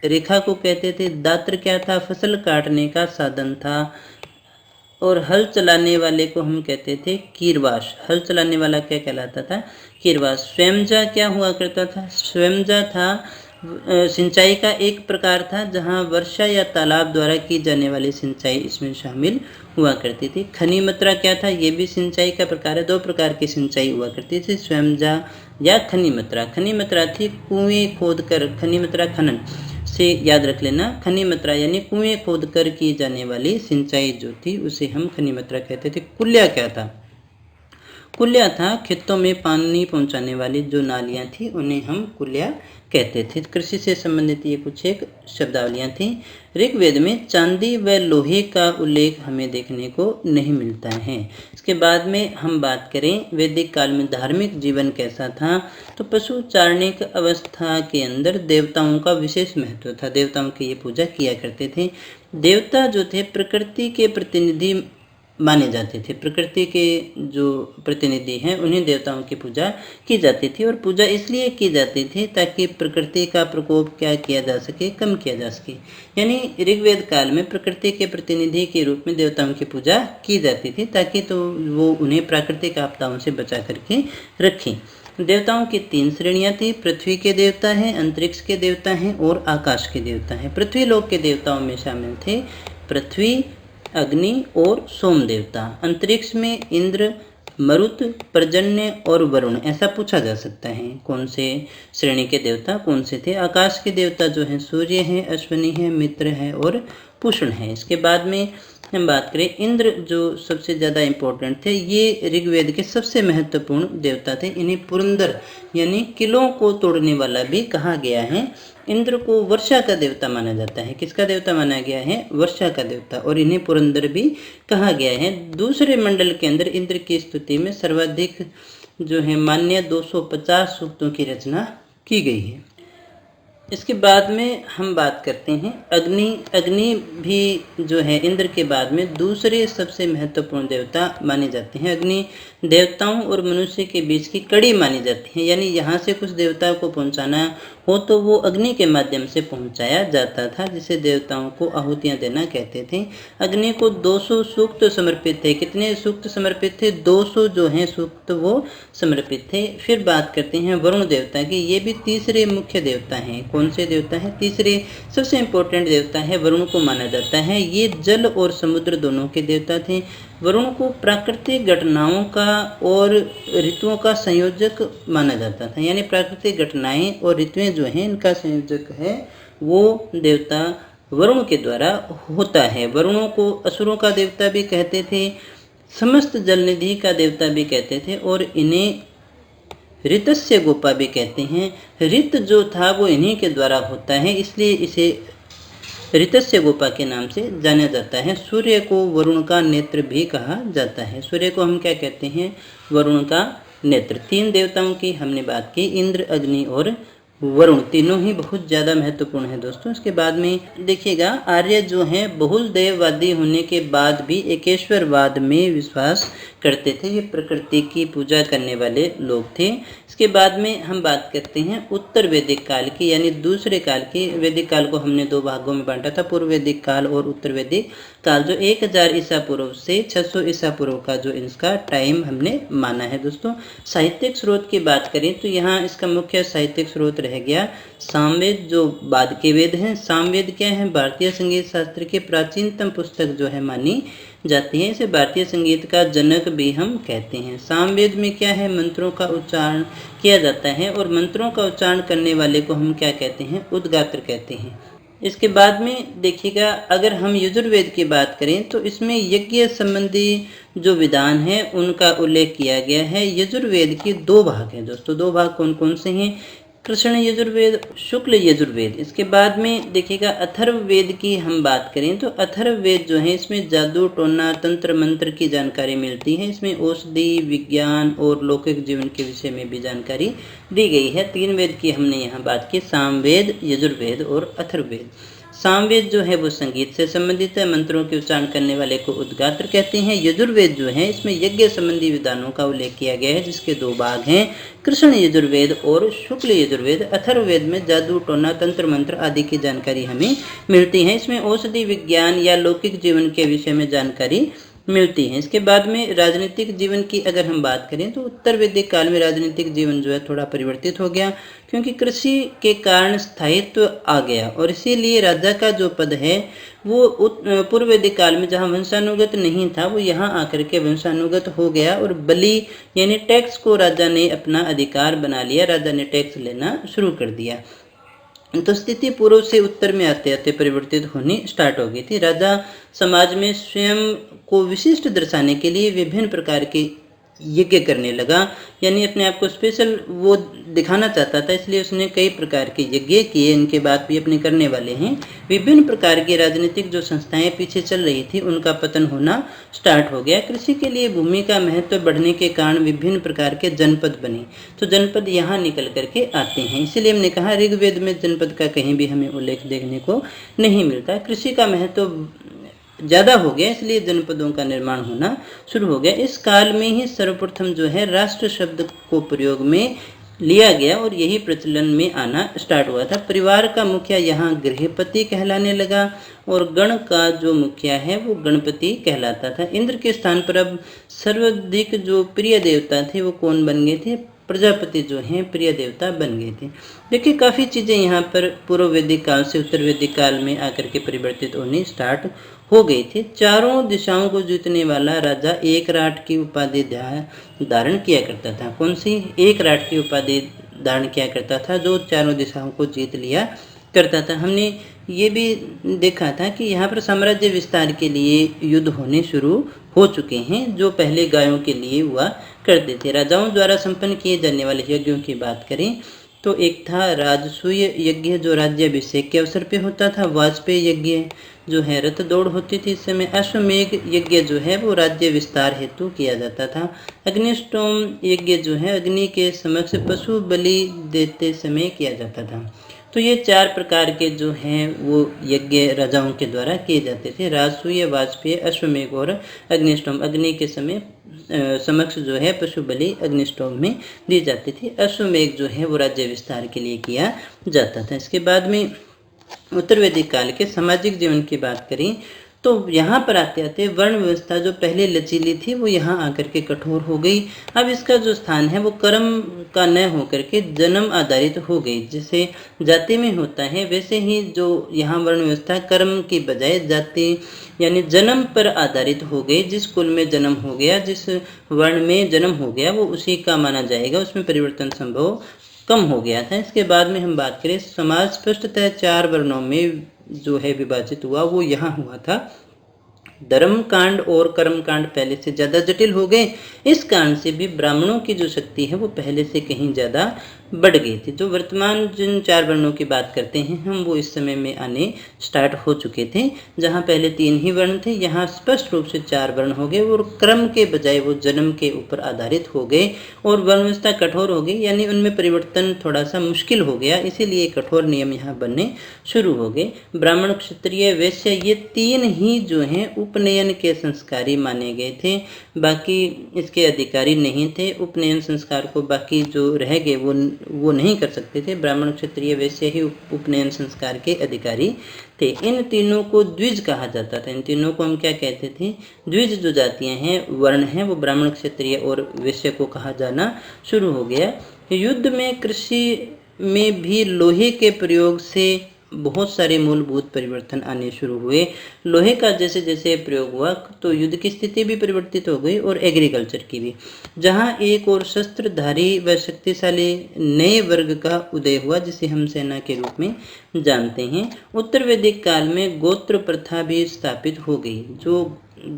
रेखा को कहते थे। दात्र क्या था? फसल काटने का साधन था। और हल चलाने वाले को हम कहते थे कीरवाश। हल चलाने वाला क्या कहलाता था? कीरवाश। स्वयंजा क्या हुआ करता था? स्वयंजा था सिंचाई का एक प्रकार था, जहाँ वर्षा या तालाब द्वारा की जाने वाली सिंचाई इसमें शामिल हुआ करती थी। खनी मत्रा क्या था, ये भी सिंचाई का प्रकार है। दो प्रकार की सिंचाई हुआ करती थी, स्वयंजा या खनी मत्रा। खनी मत्रा थी कुएं खोद कर, खनी मत्रा खनन से याद रख लेना, खनी मत्रा यानी कुएं खोद कर की जाने वाली सिंचाई जो थी उसे हम खनी मत्रा कहते थे। कुल्या क्या था, कुल्या था खेतों में पानी पहुंचाने वाली जो नालियां थी उन्हें हम कुल्या कहते थे। कृषि से संबंधित ये कुछ एक शब्दावलियां थी। ऋग्वेद में चांदी व लोहे का उल्लेख हमें देखने को नहीं मिलता है। इसके बाद में हम बात करें वैदिक काल में धार्मिक जीवन कैसा था, तो पशु चारणिक अवस्था के अंदर देवताओं का विशेष महत्व था। देवताओं की ये पूजा किया करते थे। देवता जो थे प्रकृति के प्रतिनिधि माने जाते थे। प्रकृति के जो प्रतिनिधि हैं उन्हीं देवताओं की पूजा की जाती थी, और पूजा इसलिए की जाती थी ताकि प्रकृति का प्रकोप क्या किया जा सके, कम किया जा सके। यानी ऋग्वेद काल में प्रकृति के प्रतिनिधि के रूप में देवताओं की पूजा की जाती थी ताकि तो वो उन्हें प्राकृतिक आपदाओं से बचा करके रखें। देवताओं की 3 श्रेणियां थी। पृथ्वी के देवता हैं, अंतरिक्ष के देवता हैं और आकाश के देवता हैं। पृथ्वी लोक के देवताओं में शामिल थे पृथ्वी, अग्नि और सोम देवता। अंतरिक्ष में इंद्र, मरुत, पर्जन्य और वरुण। ऐसा पूछा जा सकता है कौन से श्रेणी के देवता कौन से थे। आकाश के देवता जो हैं सूर्य हैं, अश्विनी हैं, मित्र हैं और पुष्ण हैं। इसके बाद में हम बात करें इंद्र जो सबसे ज़्यादा इम्पोर्टेंट थे, ये ऋग्वेद के सबसे महत्वपूर्ण देवता थे। इन्हें पुरंदर यानी किलों को तोड़ने वाला भी कहा गया है। इंद्र को वर्षा का देवता माना जाता है। किसका देवता माना गया है, वर्षा का देवता, और इन्हें पुरंदर भी कहा गया है। दूसरे मंडल के अंदर इंद्र की स्तुति में सर्वाधिक जो है मान्य 250 सूक्तों की रचना की गई है। इसके बाद में हम बात करते हैं अग्नि। अग्नि भी जो है इंद्र के बाद में दूसरे सबसे महत्वपूर्ण देवता माने जाते हैं। अग्नि देवताओं और मनुष्य के बीच की कड़ी मानी जाती है। यानी यहाँ से कुछ देवताओं को पहुँचाना हो तो वो अग्नि के माध्यम से पहुँचाया जाता था, जिसे देवताओं को आहुतियाँ देना कहते थे। अग्नि को 200 सूक्त समर्पित थे। कितने सूक्त समर्पित थे, 200 जो हैं सूक्त वो समर्पित थे। फिर बात करते हैं वरुण देवता की। ये भी तीसरे मुख्य देवता हैं। कौन से देवता हैं, तीसरे सबसे इम्पोर्टेंट देवता है, वरुण को माना जाता है। ये जल और समुद्र दोनों के देवता थे। वरुण को प्राकृतिक घटनाओं का और ऋतुओं का संयोजक माना जाता था। यानी प्राकृतिक घटनाएं और ऋतुएं जो हैं इनका संयोजक है वो देवता वरुण के द्वारा होता है। वरुणों को असुरों का देवता भी कहते थे, समस्त जलनिधि का देवता भी कहते थे, और इन्हें ऋतस्य गोपा भी कहते हैं। ऋत जो था वो इन्हीं के द्वारा होता है, इसलिए इसे ऋतस्य गोपा के नाम से जाना जाता है। सूर्य को वरुण का नेत्र भी कहा जाता है। सूर्य को हम क्या कहते हैं, वरुण का नेत्र। 3 देवताओं की हमने बात की, इंद्र, अग्नि और वरुण, तीनों ही बहुत ज़्यादा महत्वपूर्ण है दोस्तों। इसके बाद में देखिएगा आर्य जो हैं बहुल देववादी होने के बाद भी एकेश्वरवाद में विश्वास करते थे। ये प्रकृति की पूजा करने वाले लोग थे। इसके बाद में हम बात करते हैं उत्तर वैदिक काल की, यानी दूसरे काल की। वैदिक काल को हमने 2 भागों में बांटा था, पूर्व वैदिक काल और उत्तर वैदिक काल, जो 1000 ईसा पूर्व से 600 ईसा पूर्व का जो इसका टाइम हमने माना है दोस्तों। साहित्यिक स्रोत की बात करें तो यहाँ इसका मुख्य साहित्यिक स्रोत रह गया सामवेद, जो बाद के वेद हैं। सामवेद क्या है, भारतीय संगीत शास्त्र की प्राचीनतम पुस्तक जो है मानी जाती है। इसे भारतीय संगीत का जनक भी हम कहते हैं। सामवेद में क्या है, मंत्रों का उच्चारण किया जाता है, और मंत्रों का उच्चारण करने वाले को हम क्या कहते हैं, उद्गात्र कहते हैं। इसके बाद में देखिएगा अगर हम यजुर्वेद की बात करें तो इसमें यज्ञ संबंधी जो विधान है उनका उल्लेख किया गया है। यजुर्वेद के 2 भाग हैं दोस्तों। 2 भाग कौन कौन से हैं, कृष्ण यजुर्वेद, शुक्ल यजुर्वेद। इसके बाद में देखिएगा अथर्ववेद की हम बात करें तो अथर्ववेद जो है इसमें जादू, टोना, तंत्र मंत्र की जानकारी मिलती है। इसमें औषधि, विज्ञान और लौकिक जीवन के विषय में भी जानकारी दी गई है। 3 वेद की हमने यहाँ बात की, सामवेद, यजुर्वेद और अथर्ववेद। सामवेद जो है वो संगीत से संबंधित है, मंत्रों के उच्चारण करने वाले को उद्गात्र कहते हैं। यजुर्वेद जो है इसमें यज्ञ संबंधी विधानों का उल्लेख किया गया है, जिसके 2 भाग हैं, कृष्ण यजुर्वेद और शुक्ल यजुर्वेद। अथर्ववेद में जादू, टोना, तंत्र मंत्र आदि की जानकारी हमें मिलती है। इसमें औषधि, विज्ञान या लौकिक जीवन के विषय में जानकारी मिलती हैं। इसके बाद में राजनीतिक जीवन की अगर हम बात करें तो उत्तर वैदिक काल में राजनीतिक जीवन जो है थोड़ा परिवर्तित हो गया, क्योंकि कृषि के कारण स्थायित्व आ गया और इसीलिए राजा का जो पद है वो पूर्व वैदिक काल में जहाँ वंशानुगत नहीं था वो यहाँ आकर के वंशानुगत हो गया और बलि यानी टैक्स को राजा ने अपना अधिकार बना लिया, राजा ने टैक्स लेना शुरू कर दिया। तो स्थिति पूर्व से उत्तर में आते आते परिवर्तित होनी स्टार्ट हो गई थी। राजा समाज में स्वयं को विशिष्ट दर्शाने के लिए विभिन्न प्रकार के यज्ञ करने लगा, यानी अपने आप को स्पेशल वो दिखाना चाहता था, इसलिए उसने कई प्रकार के यज्ञ किए। इनके बाद भी अपने करने वाले हैं। विभिन्न प्रकार की राजनीतिक जो संस्थाएं पीछे चल रही थी उनका पतन होना स्टार्ट हो गया। कृषि के लिए भूमि का महत्व बढ़ने के कारण विभिन्न प्रकार के जनपद बने, तो जनपद यहाँ निकल करके आते हैं। इसीलिए हमने कहा ऋग्वेद में जनपद का कहीं भी हमें उल्लेख देखने को नहीं मिलता। कृषि का महत्व ज़्यादा हो गया, इसलिए जनपदों का निर्माण होना शुरू हो गया। इस काल में ही सर्वप्रथम जो है राष्ट्र शब्द को प्रयोग में लिया गया और यही प्रचलन में आना स्टार्ट हुआ था। परिवार का मुखिया यहाँ गृहपति कहलाने लगा और गण का जो मुखिया है वो गणपति कहलाता था। इंद्र के स्थान पर अब सर्वाधिक जो प्रिय देवता थे वो कौन बन गए थे? प्रजापति जो हैं प्रिय देवता बन गए थे। देखिए काफ़ी चीज़ें यहाँ पर पूर्व वैदिक काल से उत्तर वैदिक काल में आकर के परिवर्तित होनी स्टार्ट हो गई थी। चारों दिशाओं को जीतने वाला राजा एक राट की उपाधि धारण किया करता था। कौन सी? एक राट की उपाधि धारण किया करता था, जो चारों दिशाओं को जीत लिया करता था। हमने ये भी देखा था कि यहाँ पर साम्राज्य विस्तार के लिए युद्ध होने शुरू हो चुके हैं, जो पहले गायों के लिए हुआ करते थे। राजाओं द्वारा संपन्न किए जाने वाले यज्ञों की बात करें तो एक था राजसूय यज्ञ जो राज्याभिषेक के अवसर पे होता था। वाजपेयी यज्ञ जो है रथ दौड़ होती थी इस समय। अश्वमेघ यज्ञ जो है वो राज्य विस्तार हेतु किया जाता था। अग्निष्टोम यज्ञ जो है अग्नि के समक्ष पशु बलि देते समय किया जाता था। तो ये चार प्रकार के जो हैं वो यज्ञ राजाओं के द्वारा किए जाते थे। राजसूय, वाजपेयी, अश्वमेघ और अग्निष्टोम। अग्नि के समय समक्ष जो है पशु बलि अग्निष्टोम में दी जाती थी। अश्वमेघ जो है वो राज्य विस्तार के लिए किया जाता था। इसके बाद में उत्तर वैदिक काल के सामाजिक जीवन की बात करें तो यहाँ पर आते आते वर्ण व्यवस्था जो पहले लचीली थी वो यहाँ आकर के कठोर हो गई। अब इसका जो स्थान है वो कर्म का न होकर के जन्म आधारित हो गई। जैसे जाति में होता है वैसे ही जो यहाँ वर्ण व्यवस्था कर्म की बजाय जाति यानी जन्म पर आधारित हो गई। जिस कुल में जन्म हो गया, जिस वर्ण में जन्म हो गया वो उसी का माना जाएगा, उसमें परिवर्तन संभव कम हो गया था। इसके बाद में हम बात करें समाज स्पष्टतः चार वर्णों में जो है विभाजित हुआ, वो यहाँ हुआ था। धर्म कांड और कर्म कांड पहले से ज़्यादा जटिल हो गए। इस कारण से भी ब्राह्मणों की जो शक्ति है वो पहले से कहीं ज़्यादा बढ़ गई थी। जो वर्तमान जिन चार वर्णों की बात करते हैं हम वो इस समय में आने स्टार्ट हो चुके थे। जहाँ पहले 3 ही वर्ण थे यहाँ स्पष्ट रूप से 4 वर्ण हो गए और क्रम के बजाय वो जन्म के ऊपर आधारित हो गए और वर्ण व्यवस्था कठोर हो गई, यानी उनमें परिवर्तन थोड़ा सा मुश्किल हो गया। इसीलिए कठोर नियम यहाँ बनने शुरू हो गए। ब्राह्मण, क्षत्रिय, वैश्य ये 3 ही जो हैं उपनयन के संस्कारी माने गए थे, बाकी इसके अधिकारी नहीं थे। उपनयन संस्कार को बाकी जो रह गए वो नहीं कर सकते थे। ब्राह्मण, क्षत्रिय, वैश्य ही उपनयन संस्कार के अधिकारी थे। इन तीनों को द्विज कहा जाता था। इन तीनों को हम क्या कहते थे? द्विज जो जातियां हैं, वर्ण हैं, वो ब्राह्मण, क्षत्रिय और वैश्य को कहा जाना शुरू हो गया। युद्ध में, कृषि में भी लोहे के प्रयोग से बहुत सारे मूलभूत परिवर्तन आने शुरू हुए। लोहे का जैसे जैसे प्रयोग हुआ तो युद्ध की स्थिति भी परिवर्तित हो गई और एग्रीकल्चर की भी। जहां एक और शस्त्रधारी व शक्तिशाली नए वर्ग का उदय हुआ जिसे हम सेना के रूप में जानते हैं। उत्तर वैदिक काल में गोत्र प्रथा भी स्थापित हो गई। जो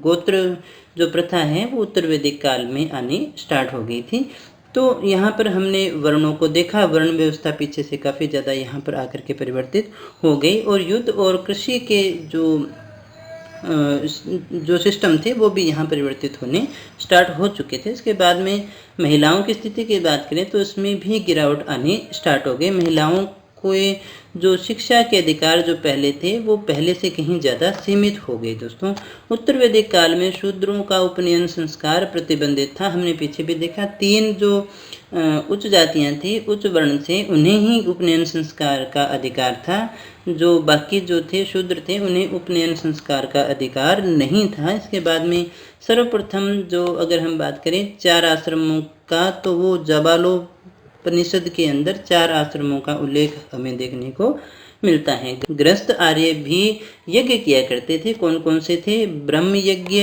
गोत्र जो प्रथा है वो उत्तर वैदिक काल में आनी स्टार्ट हो गई थी। तो यहाँ पर हमने वर्णों को देखा। वर्ण व्यवस्था पीछे से काफ़ी ज़्यादा यहाँ पर आकर के परिवर्तित हो गई और युद्ध और कृषि के जो सिस्टम थे वो भी यहाँ परिवर्तित होने स्टार्ट हो चुके थे। इसके बाद में महिलाओं की स्थिति की बात करें तो उसमें भी गिरावट आनी स्टार्ट हो गई। महिलाओं कोई जो शिक्षा के अधिकार जो पहले थे वो पहले से कहीं ज़्यादा सीमित हो गए। दोस्तों, उत्तर वैदिक काल में शूद्रों का उपनयन संस्कार प्रतिबंधित था। हमने पीछे भी देखा 3 जो उच्च जातियां थी, उच्च वर्ण से, उन्हें ही उपनयन संस्कार का अधिकार था। जो बाकी जो थे शूद्र थे उन्हें उपनयन संस्कार का अधिकार नहीं था। इसके बाद में सर्वप्रथम जो अगर हम बात करें 4 आश्रमों का, तो वो जाबालोपनिषद के अंदर 4 आश्रमों का उल्लेख हमें देखने को मिलता है। गृहस्थ आर्य भी यज्ञ किया करते थे। कौन कौन से थे? ब्रह्म यज्ञ,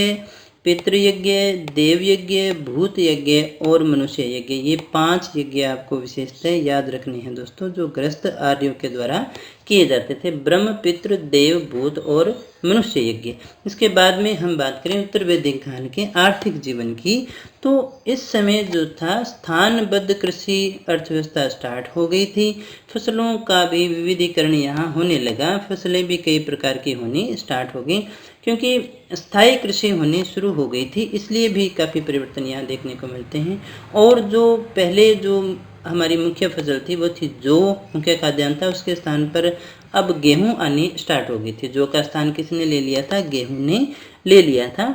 पितृयज्ञ, देव यज्ञ, भूत यज्ञ और मनुष्य यज्ञ। ये 5 यज्ञ आपको विशेषतः याद रखनी है दोस्तों, जो गृहस्थ आर्यों के द्वारा किए जाते थे। ब्रह्म, पितृ, देव, भूत और मनुष्य यज्ञ। इसके बाद में हम बात करें उत्तर वैदिक काल के आर्थिक जीवन की, तो इस समय जो था स्थानबद्ध कृषि अर्थव्यवस्था स्टार्ट हो गई थी। फसलों का भी विविधीकरण यहाँ होने लगा। फसलें भी कई प्रकार की होनी स्टार्ट हो गई, क्योंकि स्थायी कृषि होनी शुरू हो गई थी, इसलिए भी काफ़ी परिवर्तन यहाँ देखने को मिलते हैं। और जो पहले जो हमारी मुख्य फसल थी वो थी जौ, मुख्य खाद्यान्न था, उसके स्थान पर अब गेहूं आनी स्टार्ट हो गई थी। जौ का स्थान किसने ले लिया था? गेहूं ने ले लिया था।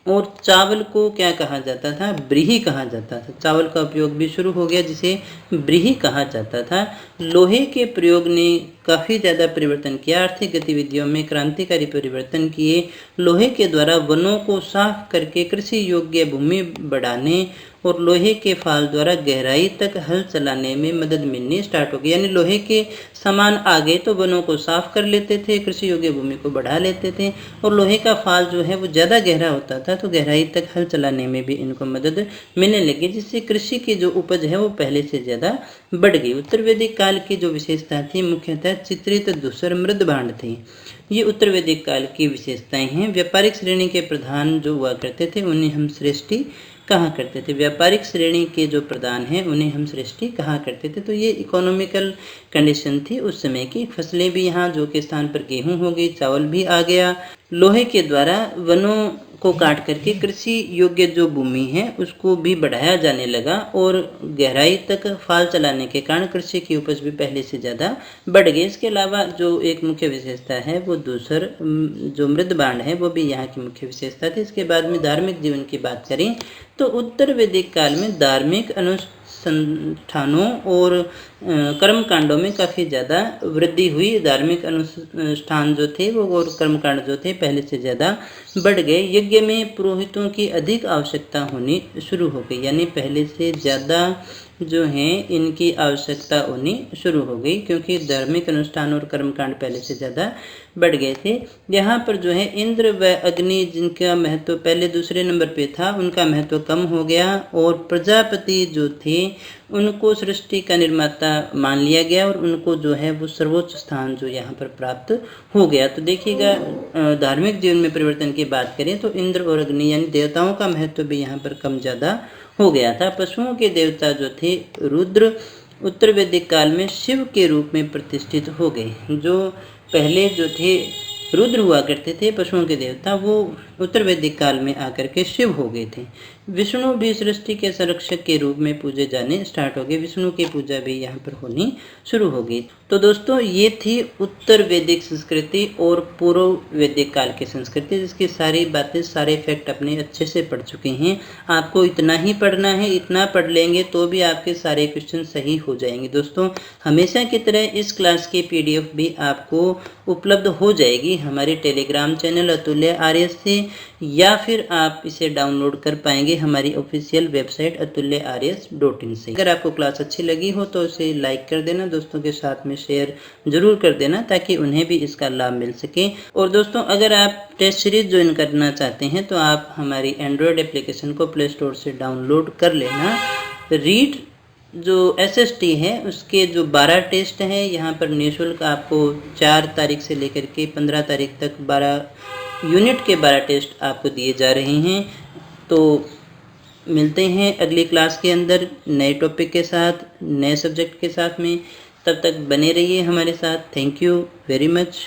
और चावल को क्या कहा जाता था? ब्रीही कहा जाता था। चावल का उपयोग भी शुरू हो गया, जिसे ब्रीही कहा जाता था। लोहे के प्रयोग ने काफ़ी ज़्यादा परिवर्तन किया, आर्थिक गतिविधियों में क्रांतिकारी परिवर्तन किए। लोहे के द्वारा वनों को साफ करके कृषि योग्य भूमि बढ़ाने और लोहे के फाल द्वारा गहराई तक हल चलाने में मदद मिलनी स्टार्ट हो गई। यानी लोहे के सामान आ गए तो वनों को साफ कर लेते थे, कृषि योग्य भूमि को बढ़ा लेते थे, और लोहे का फाल जो है वो ज़्यादा गहरा होता था, तो गहराई तक हल चलाने में भी इनको मदद मिलने लगी, जिससे कृषि की जो उपज है वो पहले से ज़्यादा बढ़ गई। उत्तर वैदिक काल की जो विशेषता थी मुख्यतः चित्रित धूसर मृद भांड थी। ये उत्तर वैदिक काल की विशेषताएं हैं। व्यापारिक श्रेणी के प्रधान जो हुआ करते थे उन्हें हम श्रेष्ठी कहा करते थे। व्यापारिक श्रेणी के जो प्रधान हैं उन्हें हम श्रेष्ठी कहा करते थे। तो ये इकोनॉमिकल कंडीशन थी उस समय की। फसलें भी यहाँ जौ के स्थान पर गेहूं हो गई, चावल भी आ गया। लोहे के द्वारा वनों को काट करके कृषि योग्य जो भूमि है उसको भी बढ़ाया जाने लगा, और गहराई तक फाल चलाने के कारण कृषि की उपज भी पहले से ज़्यादा बढ़ गई। इसके अलावा जो एक मुख्य विशेषता है वो दूसर जो मृद भांड है वो भी यहाँ की मुख्य विशेषता थी। इसके बाद में धार्मिक जीवन की बात करें तो उत्तर वैदिक काल में धार्मिक अनुष्ठानों और कर्मकांडों में काफ़ी ज़्यादा वृद्धि हुई। धार्मिक अनुष्ठान जो थे वो और कर्मकांड जो थे पहले से ज़्यादा बढ़ गए। यज्ञ में पुरोहितों की अधिक आवश्यकता होनी शुरू हो गई, यानी पहले से ज़्यादा जो हैं इनकी आवश्यकता होनी शुरू हो गई, क्योंकि धार्मिक अनुष्ठान और कर्मकांड पहले से ज़्यादा बढ़ गए थे। यहाँ पर जो है इंद्र व अग्नि जिनका महत्व पहले दूसरे नंबर पे था उनका महत्व कम हो गया, और प्रजापति जो थे उनको सृष्टि का निर्माता मान लिया गया, और उनको जो है वो सर्वोच्च स्थान जो यहाँ पर प्राप्त हो गया। तो देखिएगा धार्मिक जीवन में परिवर्तन की बात करें तो इंद्र और अग्नि यानी देवताओं का महत्व भी यहाँ पर कम ज़्यादा हो गया था। पशुओं के देवता जो थे रुद्र उत्तर वैदिक काल में शिव के रूप में प्रतिष्ठित हो गए। जो पहले जो थे रुद्र हुआ करते थे पशुओं के देवता, वो उत्तर वैदिक काल में आकर के शिव हो गए थे। विष्णु भी सृष्टि के संरक्षक के रूप में पूजे जाने स्टार्ट हो गए। विष्णु की पूजा भी यहाँ पर होनी शुरू हो गई। तो दोस्तों ये थी उत्तर वैदिक संस्कृति और पूर्व वैदिक काल की संस्कृति, जिसकी सारी बातें सारे फैक्ट अपने अच्छे से पढ़ चुके हैं। आपको इतना ही पढ़ना है, इतना पढ़ लेंगे तो भी आपके सारे क्वेश्चन सही हो जाएंगे। दोस्तों हमेशा की तरह इस क्लास की PDF भी आपको उपलब्ध हो जाएगी हमारे टेलीग्राम चैनल अतुल्य आर्यस से, या फिर आप इसे डाउनलोड कर पाएंगे हमारी ऑफिशियल वेबसाइट atulyaryas.in से। अगर आपको क्लास अच्छी लगी हो तो इसे लाइक कर देना, दोस्तों के साथ में शेयर जरूर कर देना ताकि उन्हें भी इसका लाभ मिल सके। और दोस्तों अगर आप टेस्ट सीरीज ज्वाइन करना चाहते हैं तो आप हमारी एंड्रॉयड एप्लीकेशन को प्ले स्टोर से डाउनलोड कर लेना। रीड जो SST है उसके जो 12 टेस्ट हैं यहाँ पर निःशुल्क आपको 4 तारीख से लेकर के 15 तारीख तक 12 यूनिट के 12 टेस्ट आपको दिए जा रहे हैं। तो मिलते हैं अगली क्लास के अंदर नए टॉपिक के साथ, नए सब्जेक्ट के साथ में। तब तक बने रहिए हमारे साथ। Thank you very much.